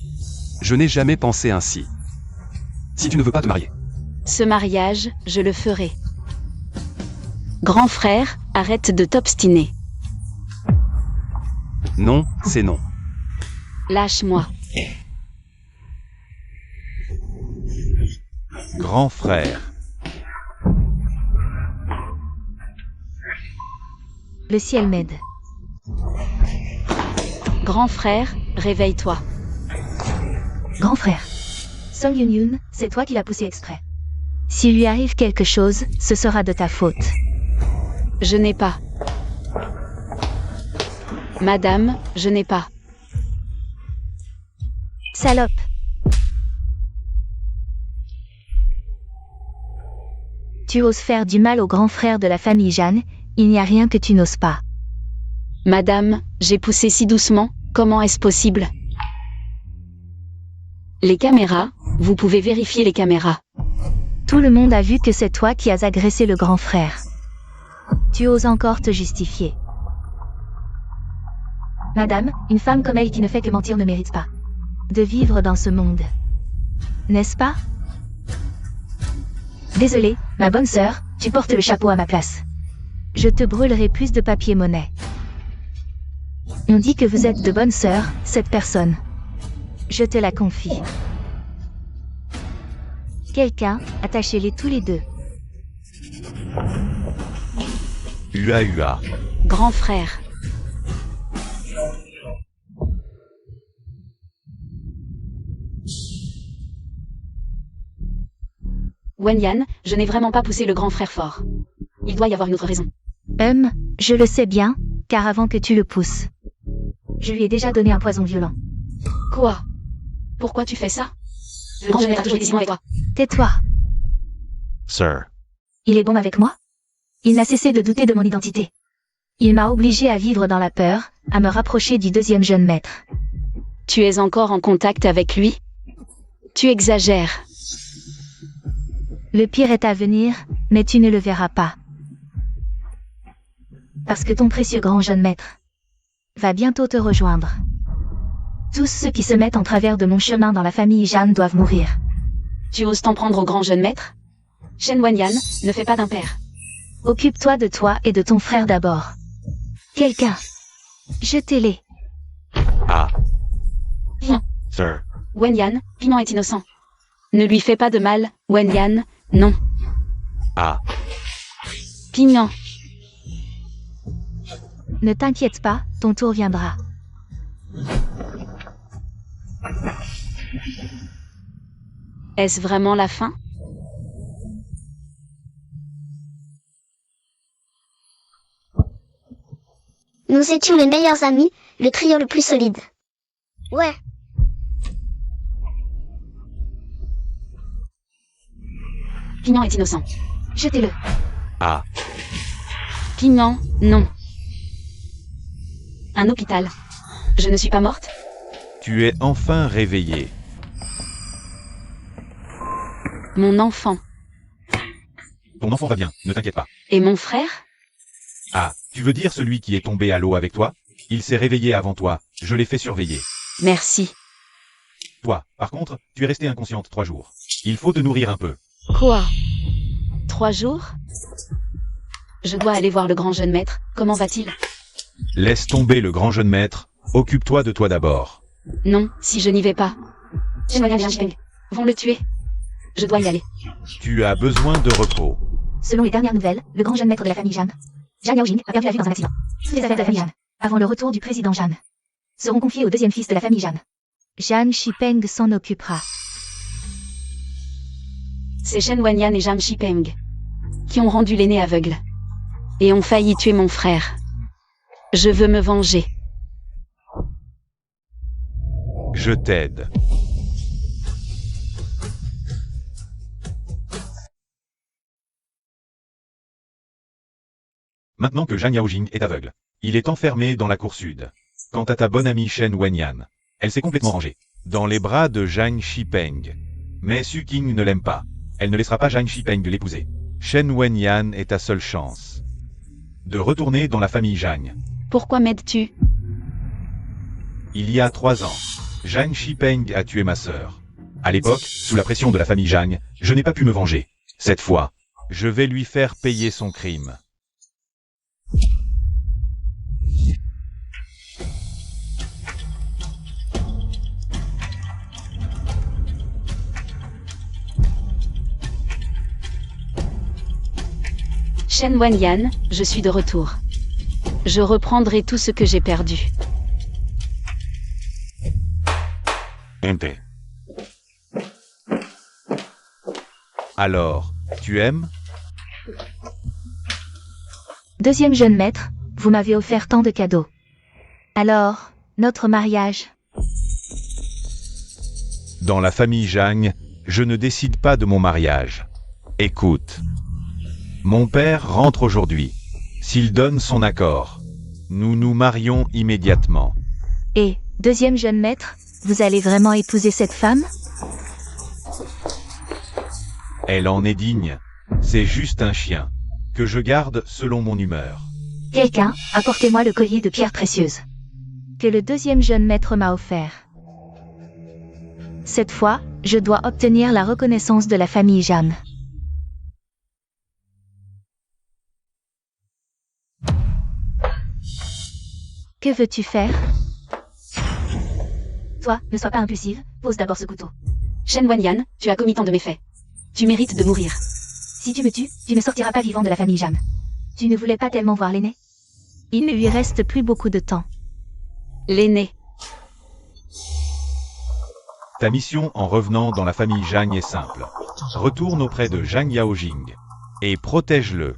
Je n'ai jamais pensé ainsi. Si tu ne veux pas te marier. Ce mariage, je le ferai. Grand frère, arrête de t'obstiner. Non, c'est non. Lâche-moi. Grand frère. Le ciel m'aide. Grand frère, réveille-toi. Grand frère. Song Yun-Yoon, c'est toi qui l'as poussé exprès. S'il lui arrive quelque chose, ce sera de ta faute. Je n'ai pas. Madame, je n'ai pas. Salope. Tu oses faire du mal au grand frère de la famille Jeanne, il n'y a rien que tu n'oses pas. Madame, j'ai poussé si doucement, comment est-ce possible? Les caméras, vous pouvez vérifier les caméras. Tout le monde a vu que c'est toi qui as agressé le grand frère. Tu oses encore te justifier. Madame, une femme comme elle qui ne fait que mentir ne mérite pas de vivre dans ce monde. N'est-ce pas? Désolée, ma bonne sœur, tu portes le chapeau à ma place. Je te brûlerai plus de papier-monnaie. On dit que vous êtes de bonnes sœurs, cette personne. Je te la confie. Quelqu'un, attachez-les tous les deux. Ua. Grand frère. Wenyan, je n'ai vraiment pas poussé le grand frère fort. Il doit y avoir une autre raison. Je le sais bien, car avant que tu le pousses, je lui ai déjà donné un poison violent. Quoi? Pourquoi tu fais ça? Le grand jeune maître a toujours été si bon avec toi. Tais-toi. Sir. Il est bon avec moi? Il n'a cessé de douter de mon identité. Il m'a obligé à vivre dans la peur, à me rapprocher du deuxième jeune maître. Tu es encore en contact avec lui? Tu exagères. Le pire est à venir, mais tu ne le verras pas. Parce que ton précieux grand jeune maître va bientôt te rejoindre. Tous ceux qui se mettent en travers de mon chemin dans la famille Jeanne doivent mourir. Tu oses t'en prendre au grand jeune maître? Shen Wenyan, ne fais pas d'impair. Occupe-toi de toi et de ton frère d'abord. Quelqu'un, jetez-les. Ah. Viens. Sir. Wenyan, Piment est innocent. Ne lui fais pas de mal, Wenyan, non. Ah. Piment. Ne t'inquiète pas, ton tour viendra. Est-ce vraiment la fin? Nous étions les meilleurs amis, le trio le plus solide. Ouais. Piment est innocent. Jetez-le. Ah. Piment, non. Un hôpital. Je ne suis pas morte? Tu es enfin réveillé. Mon enfant. Ton enfant va bien, ne t'inquiète pas. Et mon frère? Ah, tu veux dire celui qui est tombé à l'eau avec toi? Il s'est réveillé avant toi, je l'ai fait surveiller. Merci. Toi, par contre, tu es restée inconsciente 3 jours. Il faut te nourrir un peu. Quoi? 3 jours? Je dois aller voir le grand jeune maître. Comment va-t-il? Laisse tomber le grand jeune maître, occupe-toi de toi d'abord. Non, si je n'y vais pas. Shen Wenyan et Zhang Shipeng vont le tuer. Je dois y aller. Tu as besoin de repos. Selon les dernières nouvelles, le grand jeune maître de la famille Jeanne, Zhang Yaojing, a perdu la vue dans un accident. Toutes les affaires de la famille Jeanne, avant le retour du président Jeanne, seront confiées au deuxième fils de la famille Jeanne. Zhang Shipeng s'en occupera. C'est Shen Wenyan et Zhang Shipeng qui ont rendu l'aîné aveugle et ont failli tuer mon frère. Je veux me venger. Je t'aide. Maintenant que Zhang Yaojing est aveugle, il est enfermé dans la cour sud. Quant à ta bonne amie Shen Wenyan, elle s'est complètement rangée dans les bras de Zhang Shipeng. Mais Su Qing ne l'aime pas. Elle ne laissera pas Zhang Shipeng l'épouser. Shen Wenyan est ta seule chance de retourner dans la famille Zhang. Pourquoi m'aides-tu? Il y a 3 ans, Zhang Shipeng a tué ma sœur. À l'époque, sous la pression de la famille Zhang, je n'ai pas pu me venger. Cette fois, je vais lui faire payer son crime. Shen Wenyan, je suis de retour. Je reprendrai tout ce que j'ai perdu. MP. Alors, tu aimes? Deuxième jeune maître, vous m'avez offert tant de cadeaux. Alors, notre mariage. Dans la famille Zhang, je ne décide pas de mon mariage. Écoute. Mon père rentre aujourd'hui. S'il donne son accord, nous nous marions immédiatement. Et, deuxième jeune maître, vous allez vraiment épouser cette femme? Elle en est digne. C'est juste un chien, que je garde selon mon humeur. Quelqu'un, apportez-moi le collier de pierres précieuses que le deuxième jeune maître m'a offert. Cette fois, je dois obtenir la reconnaissance de la famille Jeanne. Que veux-tu faire? Toi, ne sois pas impulsive, pose d'abord ce couteau. Shen Wenyan, tu as commis tant de méfaits. Tu mérites de mourir. Si tu me tues, tu ne sortiras pas vivant de la famille Jeanne. Tu ne voulais pas tellement voir l'aîné? Il ne lui reste plus beaucoup de temps. L'aîné. Ta mission en revenant dans la famille Zhang est simple. Retourne auprès de Zhang Yaojing. Et protège-le.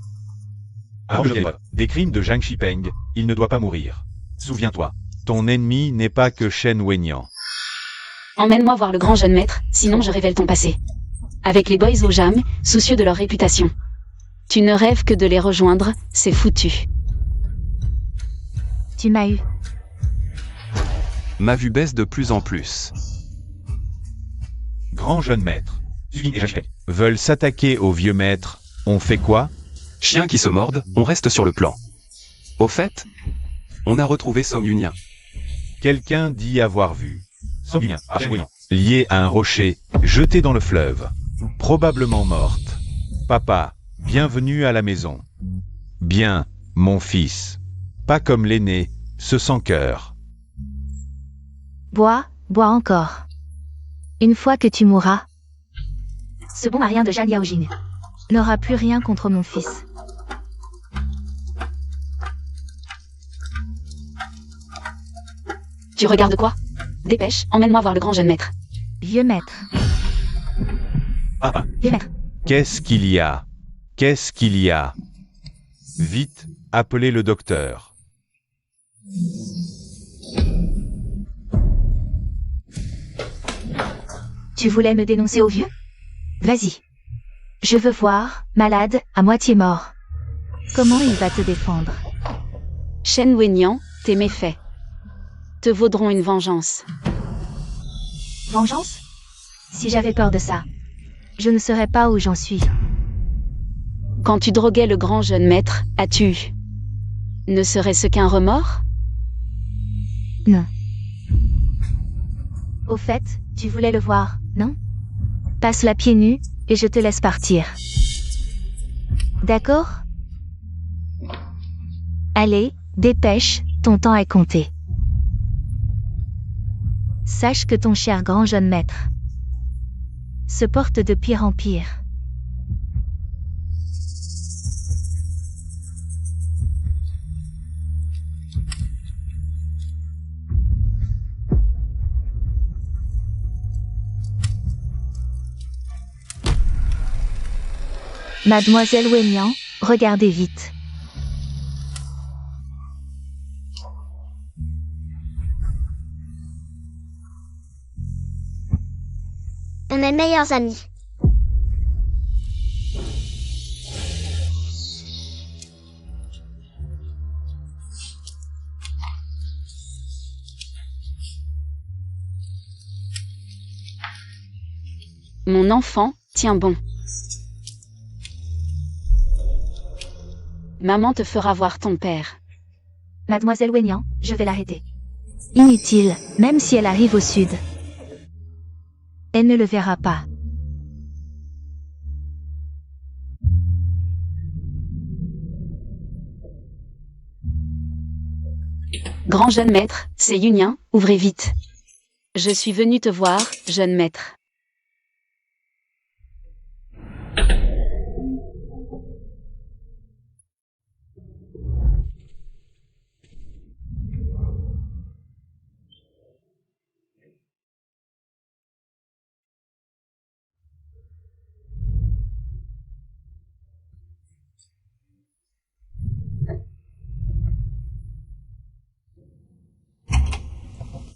Des crimes de Zhang Shipeng, il ne doit pas mourir. Souviens-toi, ton ennemi n'est pas que Shen Weinian. Emmène-moi voir le grand jeune maître, sinon je révèle ton passé. Avec les boys au jam, soucieux de leur réputation. Tu ne rêves que de les rejoindre, c'est foutu. Tu m'as eu. Ma vue baisse de plus en plus. Grand jeune maître. Veulent s'attaquer au vieux maître, on fait quoi? Chien qui se morde, on reste sur le plan. Au fait, on a retrouvé Song Yunyan. Quelqu'un dit avoir vu. Liée à un rocher, jetée dans le fleuve. Probablement morte. Papa, bienvenue à la maison. Bien, mon fils. Pas comme l'aîné, ce sans cœur. Bois encore. Une fois que tu mourras, ce bon marien de Zhang Yaojing n'aura plus rien contre mon fils. Tu regardes quoi? Dépêche, emmène-moi voir le grand jeune maître. Vieux maître. Vieux maître. Qu'est-ce qu'il y a? Qu'est-ce qu'il y a? Vite, appelez le docteur. Tu voulais me dénoncer au vieux? Vas-y. Je veux voir, malade, à moitié mort. Comment il va te défendre? Shen Weinian, tes méfaits te vaudront une vengeance. Vengeance? Si j'avais peur de ça, je ne serais pas où j'en suis. Quand tu droguais le grand jeune maître, as-tu ne serait-ce qu'un remords? Non. Au fait, tu voulais le voir, non? Passe-la pieds nus, et je te laisse partir. D'accord? Allez, dépêche, ton temps est compté. Sache que ton cher grand jeune maître se porte de pire en pire. Mademoiselle Weinian, regardez vite. On est meilleurs amis. Mon enfant, tiens bon. Maman te fera voir ton père. Mademoiselle Weinian, je vais l'arrêter. Inutile, même si elle arrive au sud. Elle ne le verra pas. Grand jeune maître, c'est Yunyan, ouvrez vite. Je suis venu te voir, jeune maître.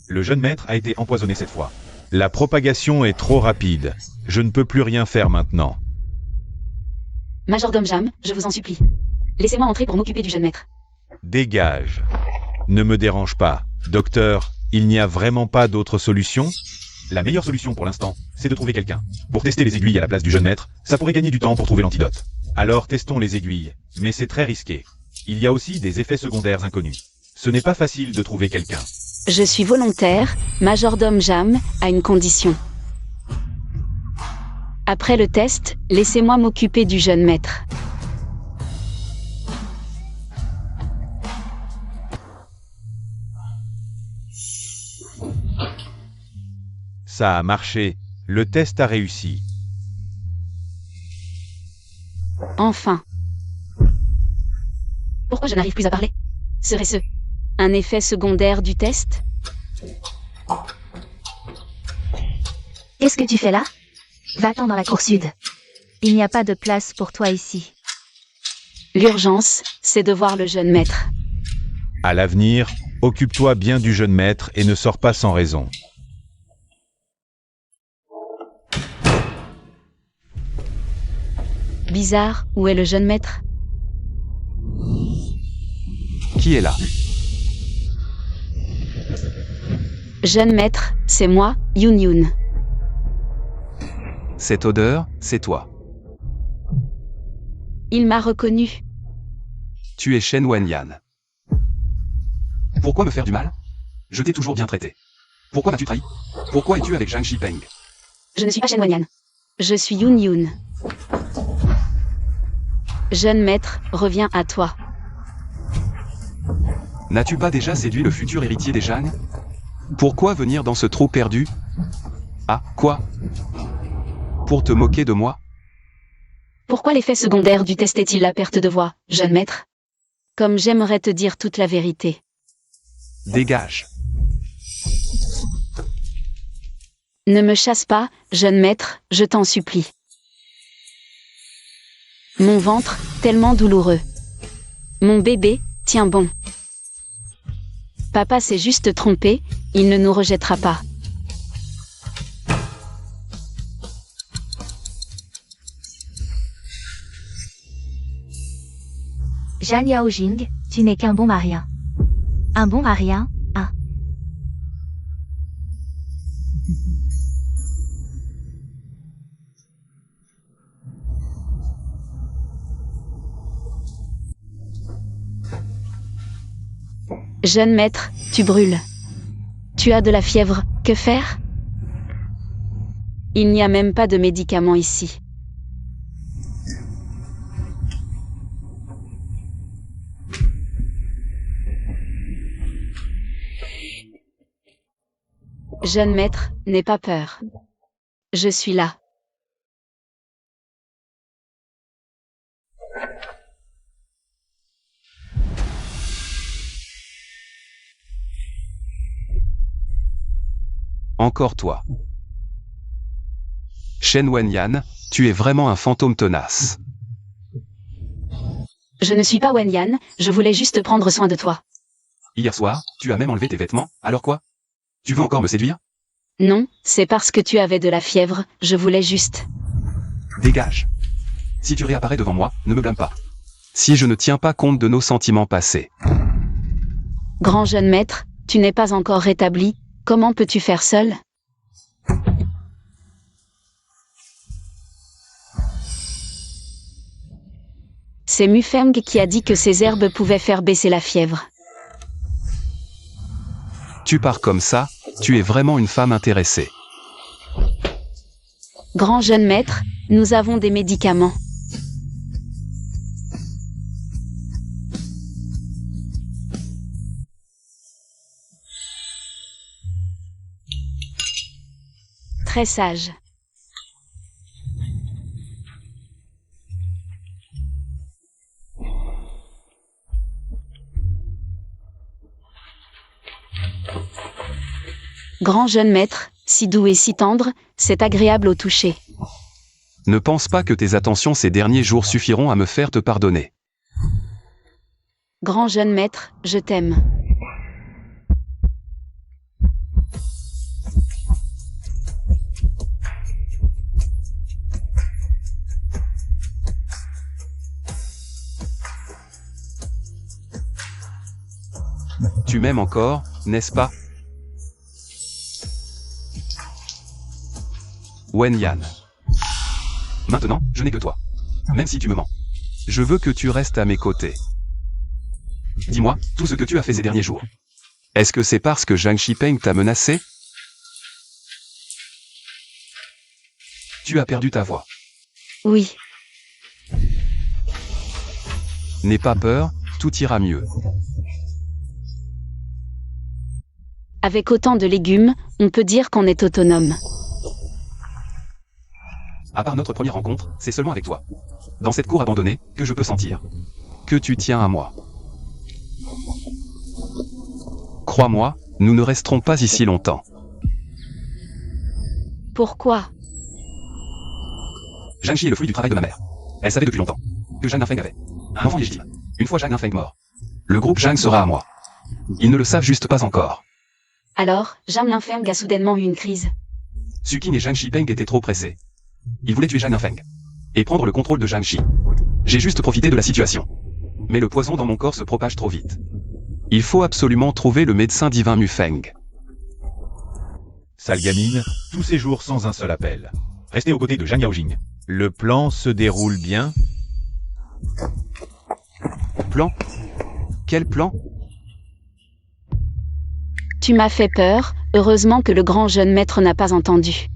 Le jeune maître a été empoisonné cette fois. La propagation est trop rapide. Je ne peux plus rien faire maintenant. Majordome Jam, je vous en supplie. Laissez-moi entrer pour m'occuper du jeune maître. Dégage. Ne me dérange pas. Docteur, il n'y a vraiment pas d'autre solution? La meilleure solution pour l'instant, c'est de trouver quelqu'un. Pour tester les aiguilles à la place du jeune maître, ça pourrait gagner du temps pour trouver l'antidote. Alors testons les aiguilles. Mais c'est très risqué. Il y a aussi des effets secondaires inconnus. Ce n'est pas facile de trouver quelqu'un. Je suis volontaire, Majordome Jam, à une condition. Après le test, laissez-moi m'occuper du jeune maître. Ça a marché. Le test a réussi. Enfin. Pourquoi je n'arrive plus à parler? Serait-ce un effet secondaire du test? Qu'est-ce que tu fais là? Va-t'en dans la cour sud. Il n'y a pas de place pour toi ici. L'urgence, c'est de voir le jeune maître. À l'avenir, occupe-toi bien du jeune maître et ne sors pas sans raison. Bizarre, où est le jeune maître? Qui est là? Jeune maître, c'est moi, Yun Yun. Cette odeur, c'est toi. Il m'a reconnu. Tu es Shen Wenyan. Pourquoi me faire du mal? Je t'ai toujours bien traité. Pourquoi m'as-tu trahi? Pourquoi es-tu avec Zhang Shipeng? Je ne suis pas Shen Wenyan. Je suis Yun Yun. Jeune maître, reviens à toi. N'as-tu pas déjà séduit le futur héritier des Zhang? Pourquoi venir dans ce trou perdu? Ah, quoi? Pour te moquer de moi? Pourquoi l'effet secondaire du test est-il la perte de voix, jeune maître? Comme j'aimerais te dire toute la vérité. Dégage. Ne me chasse pas, jeune maître, je t'en supplie. Mon ventre, tellement douloureux. Mon bébé, tiens bon. Papa s'est juste trompé, il ne nous rejettera pas. Zhang Yaojing, tu n'es qu'un bon marien. Un bon marien, ah. Jeune maître, tu brûles. Tu as de la fièvre, que faire? Il n'y a même pas de médicaments ici. Jeune maître, n'aie pas peur. Je suis là. Encore toi. Shen Wenyan, tu es vraiment un fantôme tenace. Je ne suis pas Wenyan, je voulais juste prendre soin de toi. Hier soir, tu as même enlevé tes vêtements, alors quoi? Tu veux encore me séduire? Non, c'est parce que tu avais de la fièvre, je voulais juste. Dégage. Si tu réapparais devant moi, ne me blâme pas. Si je ne tiens pas compte de nos sentiments passés. Grand jeune maître, tu n'es pas encore rétabli, comment peux-tu faire seul? C'est Mufeng qui a dit que ces herbes pouvaient faire baisser la fièvre. Tu pars comme ça, tu es vraiment une femme intéressée. Grand jeune maître, nous avons des médicaments. Très sage. Grand jeune maître, si doux et si tendre, c'est agréable au toucher. Ne pense pas que tes attentions ces derniers jours suffiront à me faire te pardonner. Grand jeune maître, je t'aime. Tu m'aimes encore, n'est-ce pas? Wenyan. Maintenant, je n'ai que toi. Même si tu me mens. Je veux que tu restes à mes côtés. Dis-moi, tout ce que tu as fait ces derniers jours. Est-ce que c'est parce que Zhang Shipeng t'a menacé? Tu as perdu ta voix. Oui. N'aie pas peur, tout ira mieux. Avec autant de légumes, on peut dire qu'on est autonome. À part notre première rencontre, c'est seulement avec toi. Dans cette cour abandonnée, que je peux sentir que tu tiens à moi. Crois-moi, nous ne resterons pas ici longtemps. Pourquoi? Zhang-Shi est le fruit du travail de ma mère. Elle savait depuis longtemps que Zhang Linfeng avait un enfant légitime. Une fois Zhang Linfeng mort, le groupe Zhang sera à moi. Ils ne le savent juste pas encore. Alors, Zhang Linfeng a soudainement eu une crise. Suqing et Zhang Shipeng étaient trop pressés. Ils voulaient tuer Zhang Linfeng et prendre le contrôle de Zhang Shi. J'ai juste profité de la situation. Mais le poison dans mon corps se propage trop vite. Il faut absolument trouver le médecin divin Mufeng. Sale gamine, tous ces jours sans un seul appel. Restez aux côtés de Zhang Yaojing. Le plan se déroule bien. Plan? Quel plan? Tu m'as fait peur, heureusement que le grand jeune maître n'a pas entendu.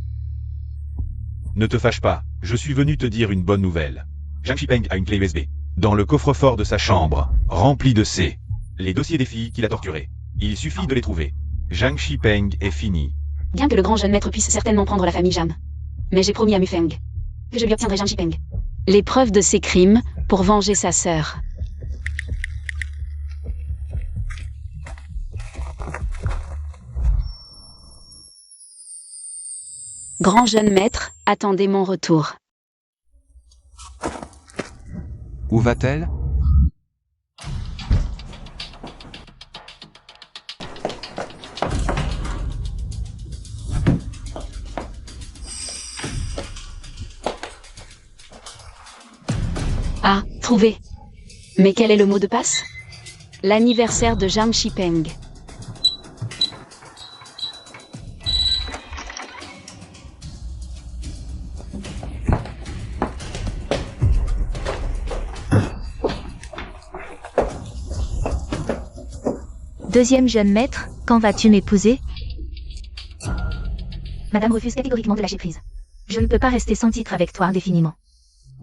Ne te fâche pas, je suis venu te dire une bonne nouvelle. Zhang Shipeng a une clé USB. Dans le coffre-fort de sa chambre, rempli de les dossiers des filles qu'il a torturées. Il suffit de les trouver. Zhang Shipeng est fini. Bien que le grand jeune maître puisse certainement prendre la famille Jam. Mais j'ai promis à Mufeng que je lui obtiendrai Zhang Shipeng. Les preuves de ses crimes pour venger sa sœur. Grand jeune maître, attendez mon retour. Où va-t-elle? Ah, trouvé. Mais quel est le mot de passe? L'anniversaire de Zhang Shipeng. Deuxième jeune maître, quand vas-tu m'épouser? Madame refuse catégoriquement de lâcher prise. Je ne peux pas rester sans titre avec toi indéfiniment.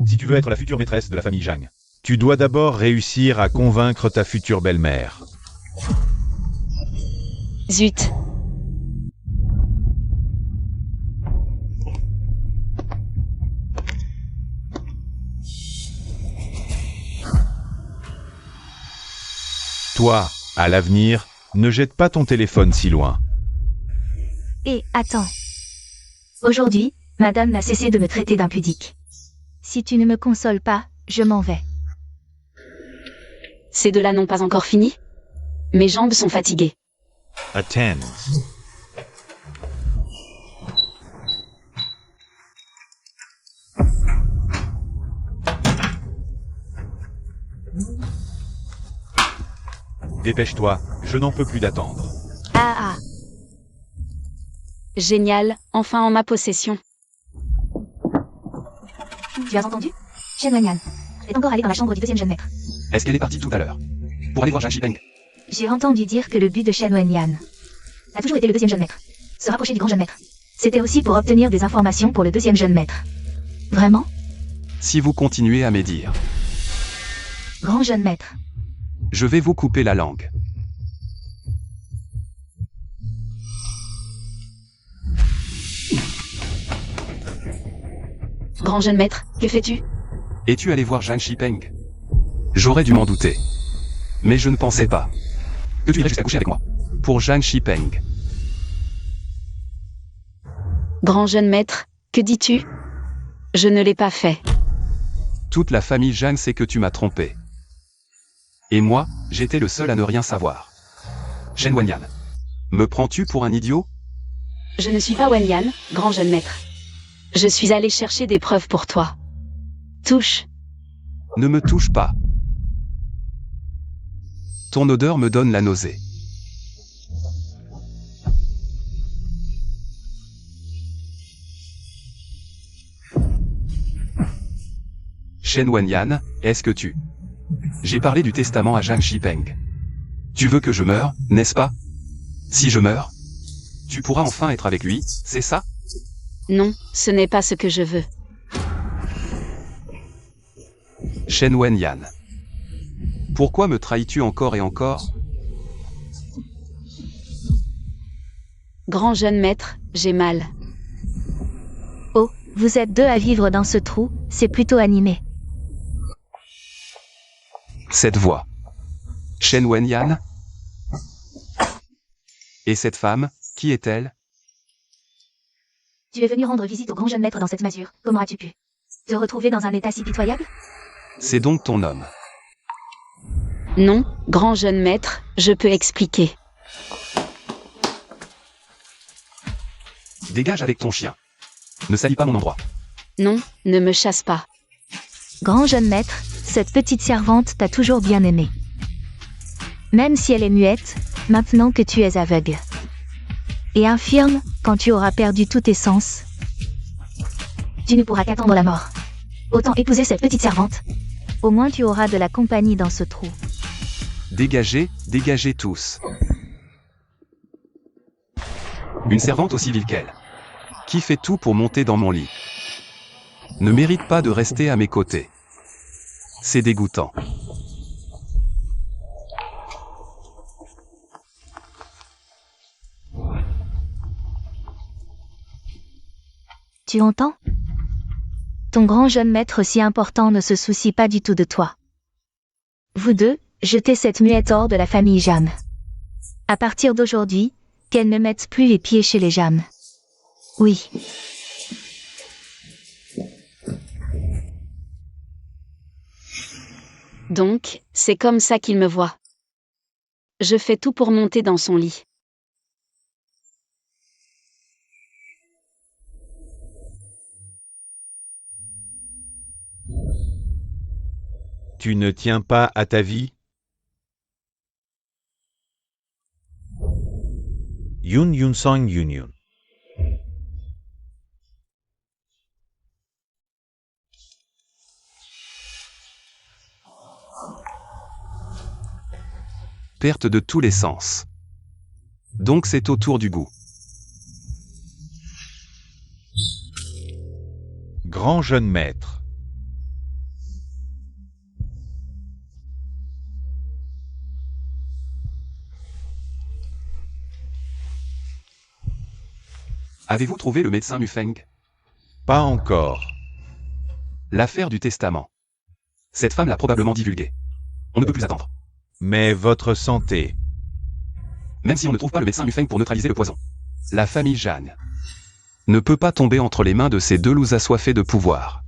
Si tu veux être la future maîtresse de la famille Zhang, tu dois d'abord réussir à convaincre ta future belle-mère. Zut. Toi, à l'avenir, ne jette pas ton téléphone si loin. Et attends. Aujourd'hui, madame n'a cessé de me traiter d'impudique. Si tu ne me consoles pas, je m'en vais. Ces deux-là n'ont pas encore fini? Mes jambes sont fatiguées. Attends. Dépêche-toi, je n'en peux plus d'attendre. Ah. Génial, enfin en ma possession. Tu as entendu? Shen Wanyan est encore allée dans la chambre du deuxième jeune maître. Est-ce qu'elle est partie tout à l'heure pour aller voir Zhang Shipeng? J'ai entendu dire que le but de Shen Wanyan a toujours été le deuxième jeune maître. Se rapprocher du grand jeune maître. C'était aussi pour obtenir des informations pour le deuxième jeune maître. Vraiment? Si vous continuez à médire, Grand jeune maître. je vais vous couper la langue. Grand jeune maître, que fais-tu? Es-tu allé voir Zhang Shipeng? J'aurais dû m'en douter. Mais je ne pensais pas que tu irais jusqu'à coucher avec moi. Pour Zhang Shipeng. Grand jeune maître, que dis-tu? Je ne l'ai pas fait. Toute la famille Zhang sait que tu m'as trompé. Et moi, j'étais le seul à ne rien savoir. Shen Wanyan. Me prends-tu pour un idiot? Je ne suis pas Wanyan, grand jeune maître. Je suis allé chercher des preuves pour toi. Touche. Ne me touche pas. Ton odeur me donne la nausée. Shen Wanyan, est-ce que tu... J'ai parlé du testament à Zhang Shipeng. Tu veux que je meure, n'est-ce pas? Si je meurs, tu pourras enfin être avec lui, c'est ça? Non, ce n'est pas ce que je veux. Shen Wanyan. Pourquoi me trahis-tu encore et encore? Grand jeune maître, j'ai mal. Oh, vous êtes deux à vivre dans ce trou, c'est plutôt animé. Cette voix. Shen Wanyan? Et cette femme, qui est-elle? Tu es venu rendre visite au grand jeune maître dans cette masure, comment as-tu pu? Te retrouver dans un état si pitoyable? C'est donc ton homme. Non, grand jeune maître, je peux expliquer. Dégage avec ton chien. Ne salis pas mon endroit. Non, ne me chasse pas. Grand jeune maître, cette petite servante t'a toujours bien aimé. Même si elle est muette, maintenant que tu es aveugle. Et infirme, quand tu auras perdu tous tes sens. Tu ne pourras qu'attendre la mort. Autant épouser cette petite servante. Au moins tu auras de la compagnie dans ce trou. Dégagez, dégagez tous. Une servante aussi vile qu'elle. Qui fait tout pour monter dans mon lit. Ne mérite pas de rester à mes côtés. C'est dégoûtant. Tu entends? Ton grand jeune maître si important ne se soucie pas du tout de toi. Vous deux, jetez cette muette hors de la famille Jam. À partir d'aujourd'hui, qu'elle ne mette plus les pieds chez les Jam. Oui. Donc, c'est comme ça qu'il me voit. Je fais tout pour monter dans son lit. Tu ne tiens pas à ta vie? Yun Yun Song Yun Yun. Perte de tous les sens. Donc c'est au tour du goût. Grand jeune maître. Avez-vous trouvé le médecin Mufeng? Pas encore. L'affaire du testament. Cette femme l'a probablement divulguée. On ne peut plus attendre. Mais votre santé. Même si on ne trouve pas le médecin Mufeng pour neutraliser le poison. La famille Jeanne ne peut pas tomber entre les mains de ces deux loups assoiffés de pouvoir.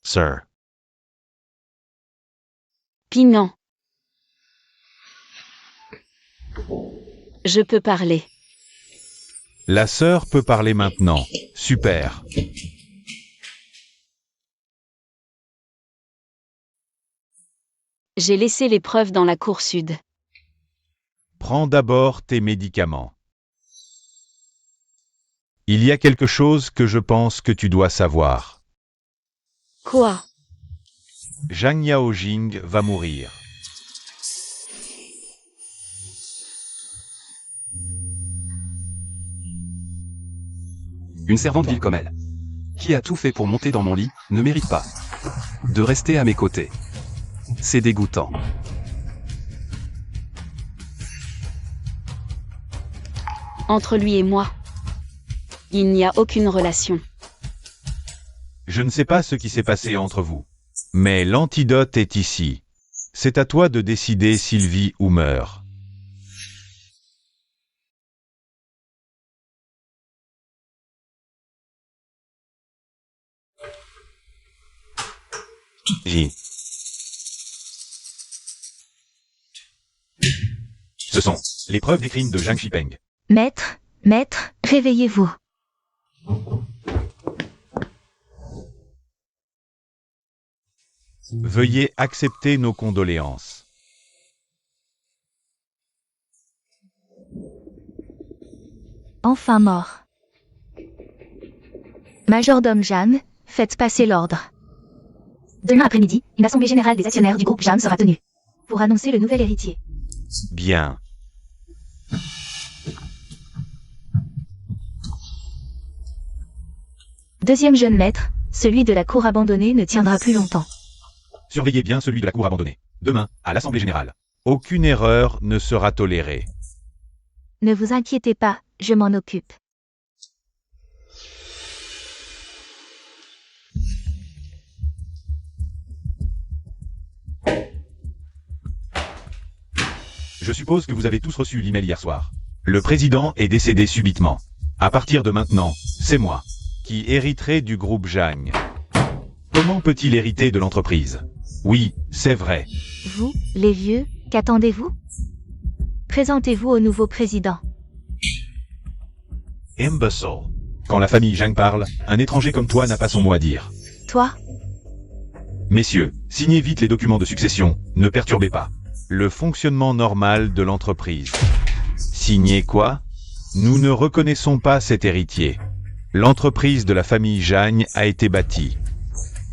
Sir. Pignant. Je peux parler. La sœur peut parler maintenant. Super. J'ai laissé les preuves dans la cour sud. Prends d'abord tes médicaments. Il y a quelque chose que je pense que tu dois savoir. Quoi? Zhang Yaojing va mourir. Une servante vile comme elle, qui a tout fait pour monter dans mon lit, ne mérite pas de rester à mes côtés. C'est dégoûtant. Entre lui et moi, il n'y a aucune relation. Je ne sais pas ce qui s'est passé entre vous. Mais l'antidote est ici. C'est à toi de décider s'il vit ou meurt. J. Ce sont les preuves des crimes de Zhang Shipeng. Maître, réveillez-vous. Veuillez accepter nos condoléances. Enfin mort. Majordome Jeanne, faites passer l'ordre. Demain après-midi, une assemblée générale des actionnaires du groupe Jeanne sera tenue. Pour annoncer le nouvel héritier. Bien. Deuxième jeune maître, celui de la cour abandonnée ne tiendra plus longtemps. Surveillez bien celui de la cour abandonnée. Demain, à l'Assemblée Générale. Aucune erreur ne sera tolérée. Ne vous inquiétez pas, je m'en occupe. Je suppose que vous avez tous reçu l'email hier soir. Le président est décédé subitement. À partir de maintenant, c'est moi qui hériterai du groupe Zhang. Comment peut-il hériter de l'entreprise? Oui, c'est vrai. Vous, les vieux, qu'attendez-vous? Présentez-vous au nouveau président. Imbecile. Quand la famille Zhang parle, un étranger comme toi n'a pas son mot à dire. Toi? Messieurs, signez vite les documents de succession, ne perturbez pas le fonctionnement normal de l'entreprise. Signez quoi? Nous ne reconnaissons pas cet héritier. L'entreprise de la famille Zhang a été bâtie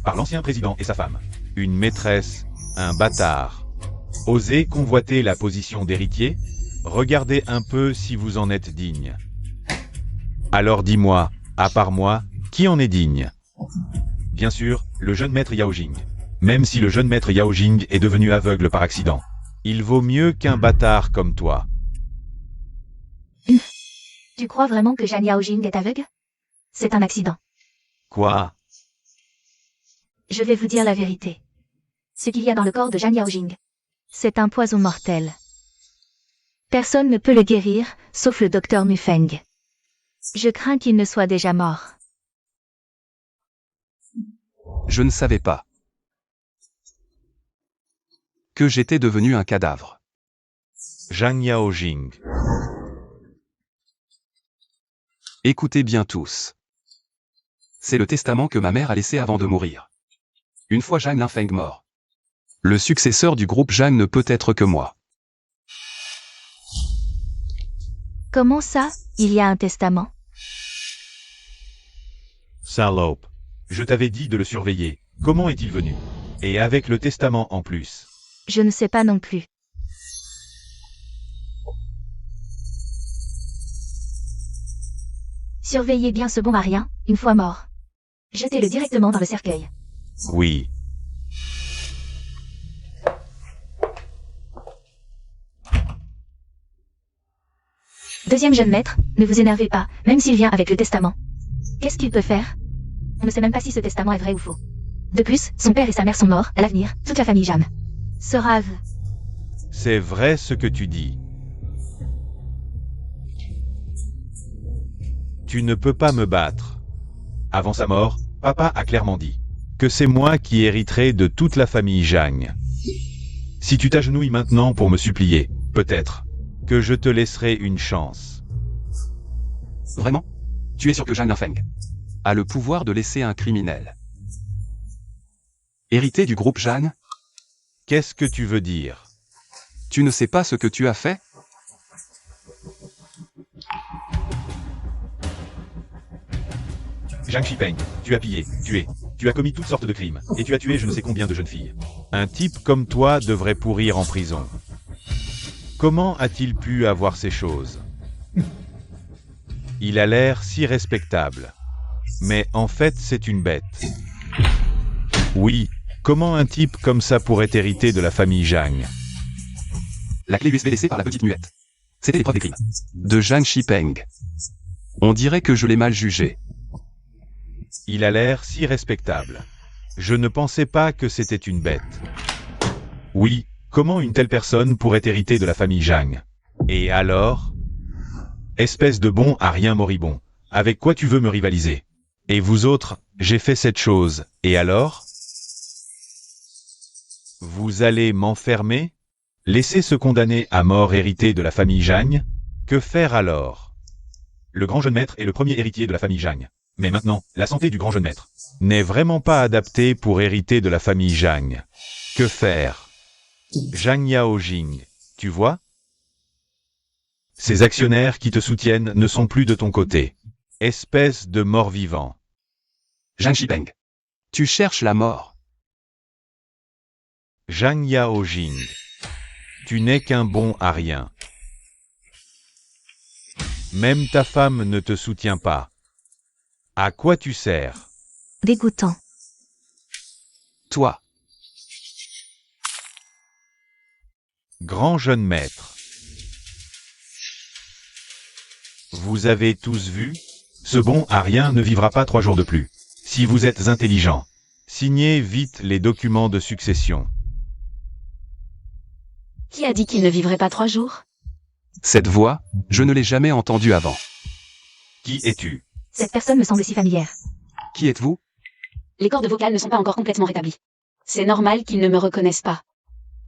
par l'ancien président et sa femme. Une maîtresse, un bâtard. Osez convoiter la position d'héritier? Regardez un peu si vous en êtes digne. Alors dis-moi, à part moi, qui en est digne? Bien sûr, le jeune maître Yao Jing. Même si le jeune maître Yao Jing est devenu aveugle par accident, il vaut mieux qu'un bâtard comme toi. Tu crois vraiment que Zhang Yaojing est aveugle? C'est un accident. Quoi? Je vais vous dire la vérité. Ce qu'il y a dans le corps de Zhang Yaojing. C'est un poison mortel. Personne ne peut le guérir, sauf le docteur Mufeng. Je crains qu'il ne soit déjà mort. Je ne savais pas que j'étais devenu un cadavre. Zhang Yaojing. Écoutez bien tous. C'est le testament que ma mère a laissé avant de mourir. Une fois Zhang Linfeng mort, le successeur du groupe Zhang ne peut être que moi. Comment ça, il y a un testament? Salope. Je t'avais dit de le surveiller. Comment est-il venu? Et avec le testament en plus. Je ne sais pas non plus. Surveillez bien ce bon à rien, une fois mort. Jetez-le directement dans le cercueil. Oui. Deuxième jeune maître, ne vous énervez pas, même s'il vient avec le testament. Qu'est-ce qu'il peut faire? On ne sait même pas si ce testament est vrai ou faux. De plus, son père et sa mère sont morts, à l'avenir, toute la famille Jam sera aveu. C'est vrai ce que tu dis. Tu ne peux pas me battre. Avant sa mort, papa a clairement dit que c'est moi qui hériterai de toute la famille Zhang. Si tu t'agenouilles maintenant pour me supplier, peut-être que je te laisserai une chance. Vraiment? Tu es sûr que Zhang Linfeng a le pouvoir de laisser un criminel hériter du groupe Zhang? Qu'est-ce que tu veux dire? Tu ne sais pas ce que tu as fait? Zhang Shipeng, tu as pillé, tué, tu as commis toutes sortes de crimes, et tu as tué je ne sais combien de jeunes filles. Un type comme toi devrait pourrir en prison. Comment a-t-il pu avoir ces choses? Il a l'air si respectable. Mais en fait c'est une bête. Oui, comment un type comme ça pourrait hériter de la famille Zhang? La clé USB laissée par la petite muette. C'était l'épreuve des crimes de Zhang Shipeng. On dirait que je l'ai mal jugé. Il a l'air si respectable. Je ne pensais pas que c'était une bête. Oui, comment une telle personne pourrait hériter de la famille Zhang? Et alors? Espèce de bon à rien moribond. Avec quoi tu veux me rivaliser? Et vous autres, j'ai fait cette chose, et alors? Vous allez m'enfermer? Laisser ce condamné à mort hériter de la famille Zhang? Que faire alors? Le grand jeune maître est le premier héritier de la famille Zhang. Mais maintenant, la santé du grand jeune maître n'est vraiment pas adaptée pour hériter de la famille Zhang. Que faire? Zhang Yaojing, tu vois? Ces actionnaires qui te soutiennent ne sont plus de ton côté. Espèce de mort-vivant. Zhang Shipeng. Tu cherches la mort. Zhang Yaojing. Tu n'es qu'un bon à rien. Même ta femme ne te soutient pas. À quoi tu sers? Dégoûtant. Toi. Grand jeune maître. Vous avez tous vu? Ce bon à rien ne vivra pas 3 jours de plus. Si vous êtes intelligent, signez vite les documents de succession. Qui a dit qu'il ne vivrait pas 3 jours? Cette voix, je ne l'ai jamais entendue avant. Qui es-tu? Cette personne me semble si familière. Qui êtes-vous? Les cordes vocales ne sont pas encore complètement rétablies. C'est normal qu'ils ne me reconnaissent pas.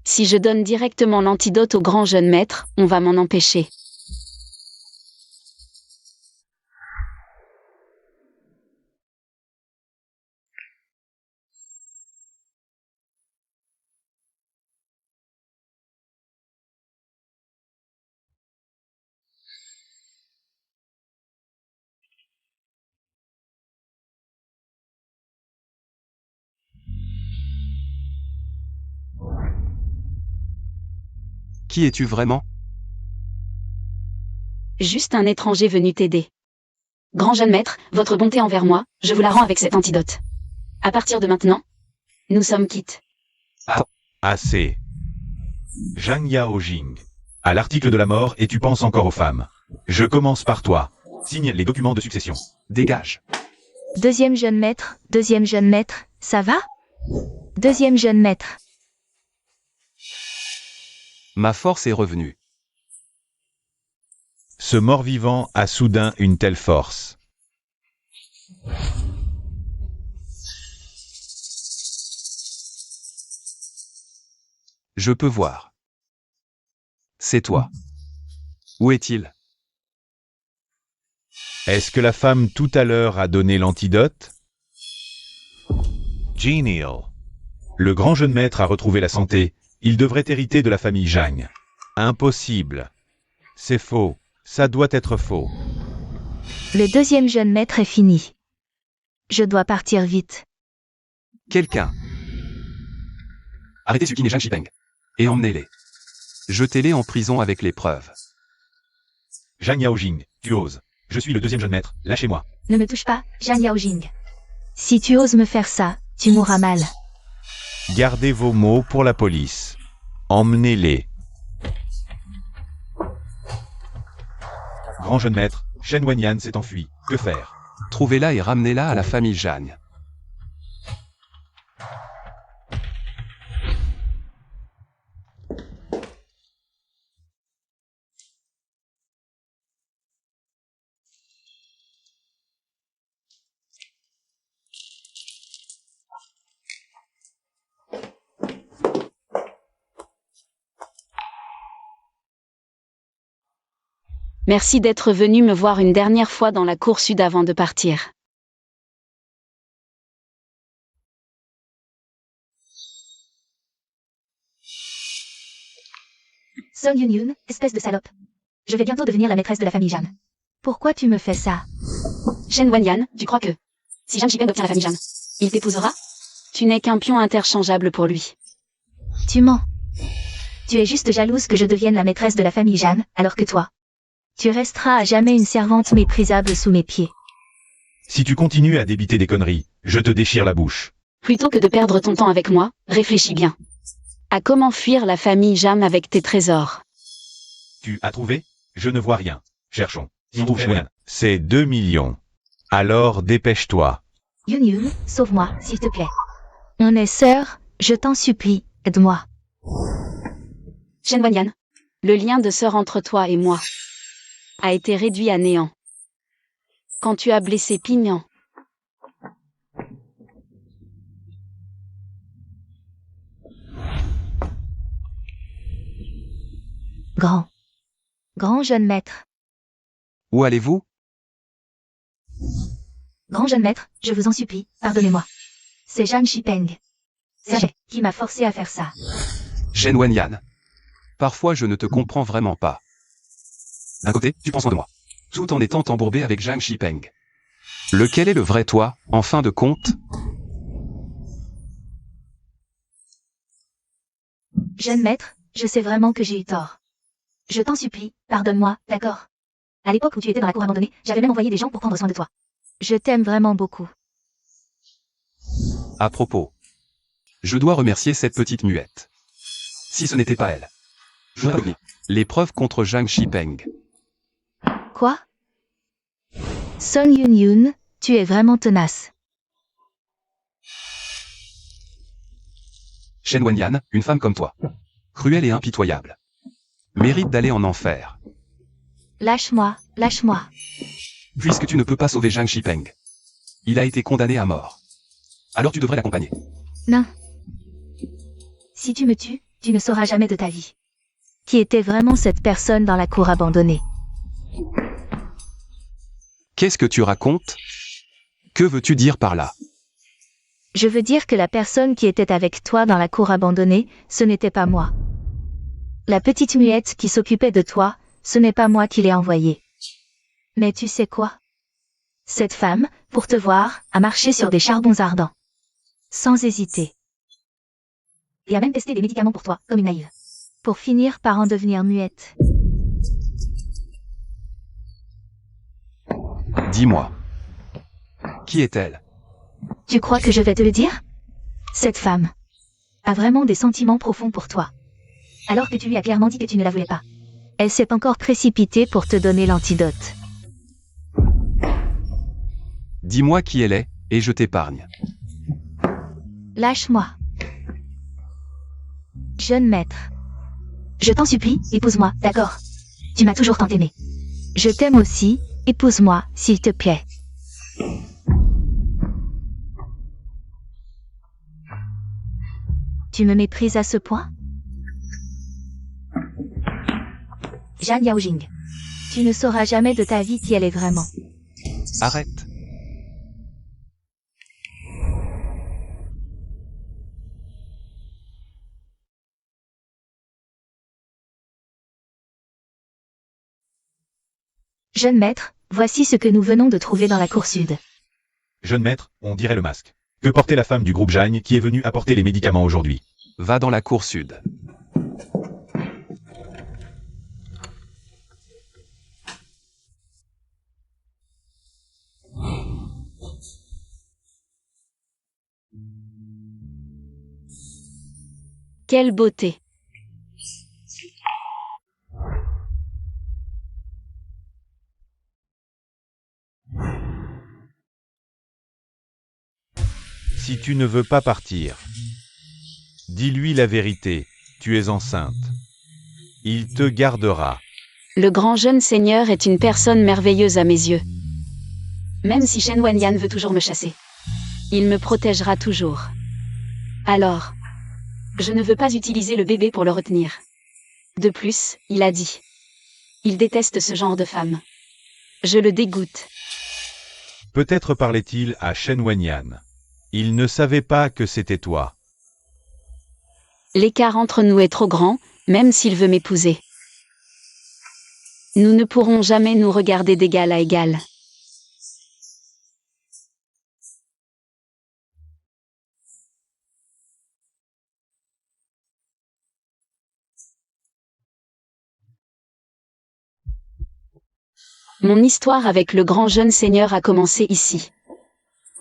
Si je donne directement l'antidote au grand jeune maître, on va m'en empêcher. Qui es-tu vraiment? Juste un étranger venu t'aider. Grand jeune maître, votre bonté envers moi, je vous la rends avec cet antidote. À partir de maintenant, nous sommes quittes. Assez. Zhang Yaojing. À l'article de la mort et tu penses encore aux femmes. Je commence par toi. Signe les documents de succession. Dégage. Deuxième jeune maître, ça va? Deuxième jeune maître. Ma force est revenue. Ce mort-vivant a soudain une telle force. Je peux voir. C'est toi. Où est-il? Est-ce que la femme tout à l'heure a donné l'antidote? Genial. Le grand jeune maître a retrouvé la santé. Il devrait hériter de la famille Zhang. Impossible. C'est faux. Ça doit être faux. Le deuxième jeune maître est fini. Je dois partir vite. Quelqu'un. Arrêtez Sukin et Zhang Shipeng. Et emmenez-les. Jetez-les en prison avec les preuves. Zhang Yaojing, tu oses. Je suis le deuxième jeune maître. Lâchez-moi. Ne me touche pas, Zhang Yaojing. Si tu oses me faire ça, tu mourras mal. Gardez vos mots pour la police. Emmenez-les. Grand jeune maître, Shen Wanyan s'est enfui. Que faire? Trouvez-la et ramenez-la à la famille Zhang. Merci d'être venu me voir une dernière fois dans la cour sud avant de partir. Song Yun, espèce de salope. Je vais bientôt devenir la maîtresse de la famille Zhang. Pourquoi tu me fais ça? Shen Wanyan, tu crois que si Zhang Shipeng obtient la famille Zhang, il t'épousera? Tu n'es qu'un pion interchangeable pour lui. Tu mens. Tu es juste jalouse que je devienne la maîtresse de la famille Zhang, alors que toi, tu resteras à jamais une servante méprisable sous mes pieds. Si tu continues à débiter des conneries, je te déchire la bouche. Plutôt que de perdre ton temps avec moi, réfléchis bien. À comment fuir la famille Zhang avec tes trésors. Tu as trouvé? Je ne vois rien. Cherchons. C'est 2 millions. Alors dépêche-toi. Yun, sauve-moi, s'il te plaît. On est sœurs, je t'en supplie, aide-moi. Shen Wanyan, le lien de sœur entre toi et moi a été réduit à néant. Quand tu as blessé Pignan. Grand jeune maître. Où allez-vous? Grand jeune maître, je vous en supplie, pardonnez-moi. C'est Zhang Shipeng. C'est elle qui m'a forcé à faire ça. Shen Wanyan. Parfois je ne te comprends vraiment pas. D'un côté, tu prends soin de moi, tout en étant embourbé avec Zhang Shipeng. Lequel est le vrai toi, en fin de compte? Jeune maître, je sais vraiment que j'ai eu tort. Je t'en supplie, pardonne-moi, d'accord? À l'époque où tu étais dans la cour abandonnée, j'avais même envoyé des gens pour prendre soin de toi. Je t'aime vraiment beaucoup. À propos, je dois remercier cette petite muette. Si ce n'était pas elle, Les preuves contre Zhang Shipeng. Quoi? Song Yun-Yun, tu es vraiment tenace. Shen Wenyan, une femme comme toi. Cruelle et impitoyable. Mérite d'aller en enfer. Lâche-moi, lâche-moi. Puisque tu ne peux pas sauver Zhang Shipeng. Il a été condamné à mort. Alors tu devrais l'accompagner. Non. Si tu me tues, tu ne sauras jamais de ta vie. Qui était vraiment cette personne dans la cour abandonnée? Qu'est-ce que tu racontes? Que veux-tu dire par là? Je veux dire que la personne qui était avec toi dans la cour abandonnée, ce n'était pas moi. La petite muette qui s'occupait de toi, ce n'est pas moi qui l'ai envoyée. Mais tu sais quoi? Cette femme, pour te voir, a marché sur des charbons ardents. Sans hésiter. Et a même testé des médicaments pour toi, comme une naïve. Pour finir par en devenir muette. Dis-moi. Qui est-elle? Tu crois que je vais te le dire? Cette femme a vraiment des sentiments profonds pour toi. Alors que tu lui as clairement dit que tu ne la voulais pas. Elle s'est encore précipitée pour te donner l'antidote. Dis-moi qui elle est, et je t'épargne. Lâche-moi. Jeune maître. Je t'en supplie, épouse-moi, d'accord? Tu m'as toujours tant aimé. Je t'aime aussi, épouse-moi, s'il te plaît. Tu me méprises à ce point? Zhang Yaojing. Tu ne sauras jamais de ta vie qui elle est vraiment. Arrête. Jeune maître, voici ce que nous venons de trouver dans la cour sud. Jeune maître, on dirait le masque. Que portait la femme du groupe Zhang qui est venue apporter les médicaments aujourd'hui? Va dans la cour sud. Quelle beauté! Si tu ne veux pas partir, dis-lui la vérité, tu es enceinte. Il te gardera. Le grand jeune seigneur est une personne merveilleuse à mes yeux. Même si Shen Wenyan veut toujours me chasser, il me protégera toujours. Alors, je ne veux pas utiliser le bébé pour le retenir. De plus, il a dit. Il déteste ce genre de femme. Je le dégoûte. Peut-être parlait-il à Shen Wenyan. Il ne savait pas que c'était toi. L'écart entre nous est trop grand, même s'il veut m'épouser. Nous ne pourrons jamais nous regarder d'égal à égal. Mon histoire avec le grand jeune seigneur a commencé ici.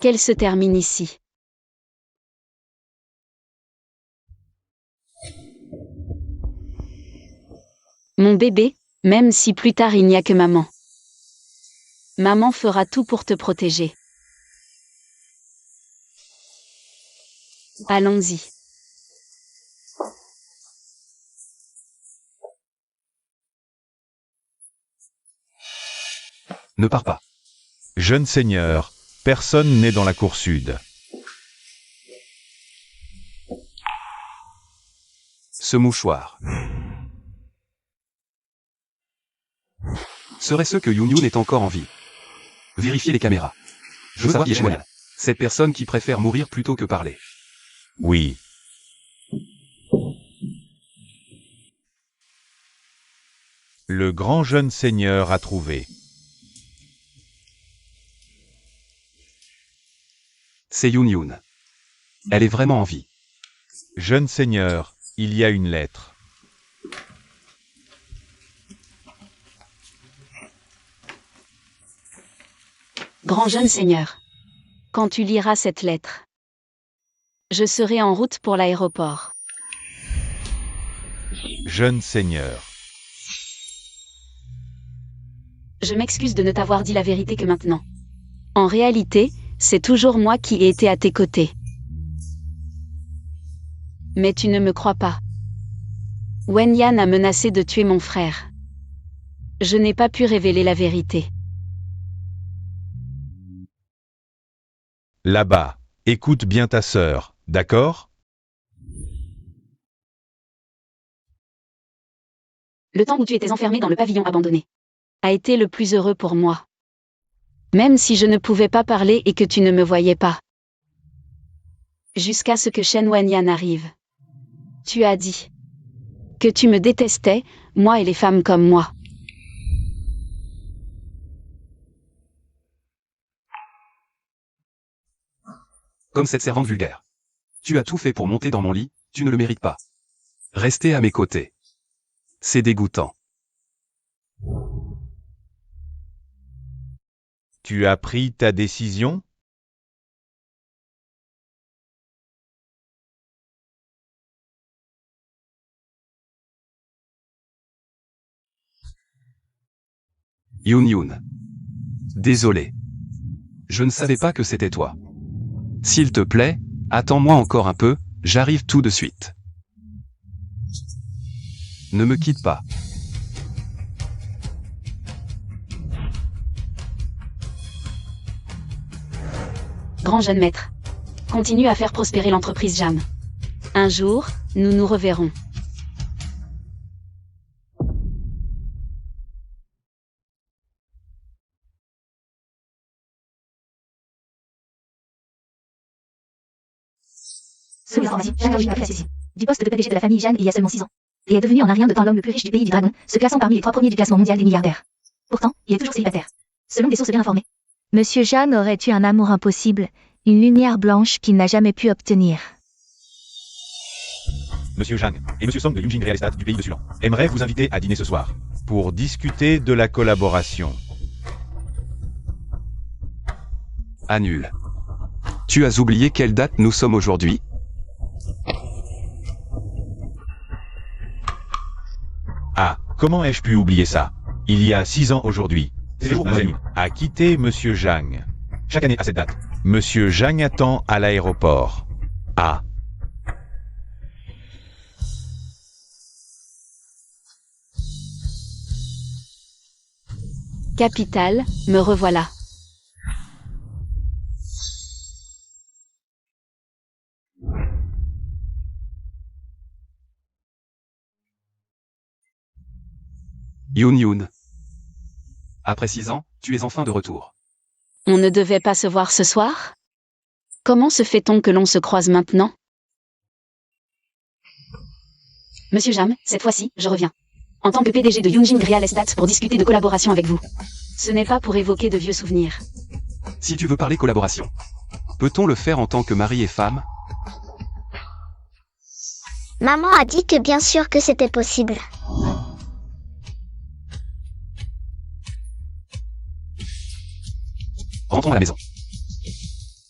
Qu'elle se termine ici. Mon bébé, même si plus tard il n'y a que maman. Maman fera tout pour te protéger. Allons-y. Ne pars pas. Jeune seigneur, personne n'est dans la cour sud. Ce mouchoir. Serait-ce que Yun-Yun est encore en vie? Vérifiez les caméras. Je veux savoir qui est Shen Wenyan. Cette personne qui préfère mourir plutôt que parler. Oui. Le grand jeune seigneur a trouvé. C'est Yun-Yun. Elle est vraiment en vie. Jeune seigneur, il y a une lettre. Grand jeune seigneur. Quand tu liras cette lettre, je serai en route pour l'aéroport. Jeune seigneur. Je m'excuse de ne t'avoir dit la vérité que maintenant. En réalité, c'est toujours moi qui ai été à tes côtés. Mais tu ne me crois pas. Wen Yan a menacé de tuer mon frère. Je n'ai pas pu révéler la vérité. Là-bas, écoute bien ta sœur, d'accord? Le temps où tu étais enfermé dans le pavillon abandonné a été le plus heureux pour moi. Même si je ne pouvais pas parler et que tu ne me voyais pas. Jusqu'à ce que Shen Wenyan arrive. Tu as dit que tu me détestais, moi et les femmes comme moi. Comme cette servante vulgaire. Tu as tout fait pour monter dans mon lit, tu ne le mérites pas. Restez à mes côtés. C'est dégoûtant. Tu as pris ta décision? Yoon. Désolé. Je ne savais pas que c'était toi. S'il te plaît, attends-moi encore un peu, j'arrive tout de suite. Ne me quitte pas. Grand jeune maître. Continue à faire prospérer l'entreprise Jam. Un jour, nous nous reverrons. Selon les informations, Zhang Yaojing a pris la succession du poste de PDG de la famille Zhang il y a seulement 6 ans, et est devenu en un rien de temps l'homme le plus riche du pays du dragon, se classant parmi les 3 premiers du classement mondial des milliardaires. Pourtant, il est toujours célibataire. Selon des sources bien informées. Monsieur Jeanne aurait eu un amour impossible, une lumière blanche qu'il n'a jamais pu obtenir. Monsieur Zhang et Monsieur Song de Yunjin Real Estate du pays de Sulan aimeraient vous inviter à dîner ce soir pour discuter de la collaboration. Annule. Tu as oublié quelle date nous sommes aujourd'hui? Ah, comment ai-je pu oublier ça? Il y a 6 ans aujourd'hui. C'est le jour où Wen a quitté Monsieur Zhang. Chaque année à cette date, Monsieur Zhang attend à l'aéroport. Ah. Capitale, me revoilà. Yoon. Après 6 ans, tu es enfin de retour. On ne devait pas se voir ce soir? Comment se fait-on que l'on se croise maintenant? Monsieur Jam, cette fois-ci, je reviens. En tant que PDG de Yunjin Real Estate pour discuter de collaboration avec vous. Ce n'est pas pour évoquer de vieux souvenirs. Si tu veux parler collaboration, peut-on le faire en tant que mari et femme? Maman a dit que bien sûr que c'était possible. Rentrons à la maison.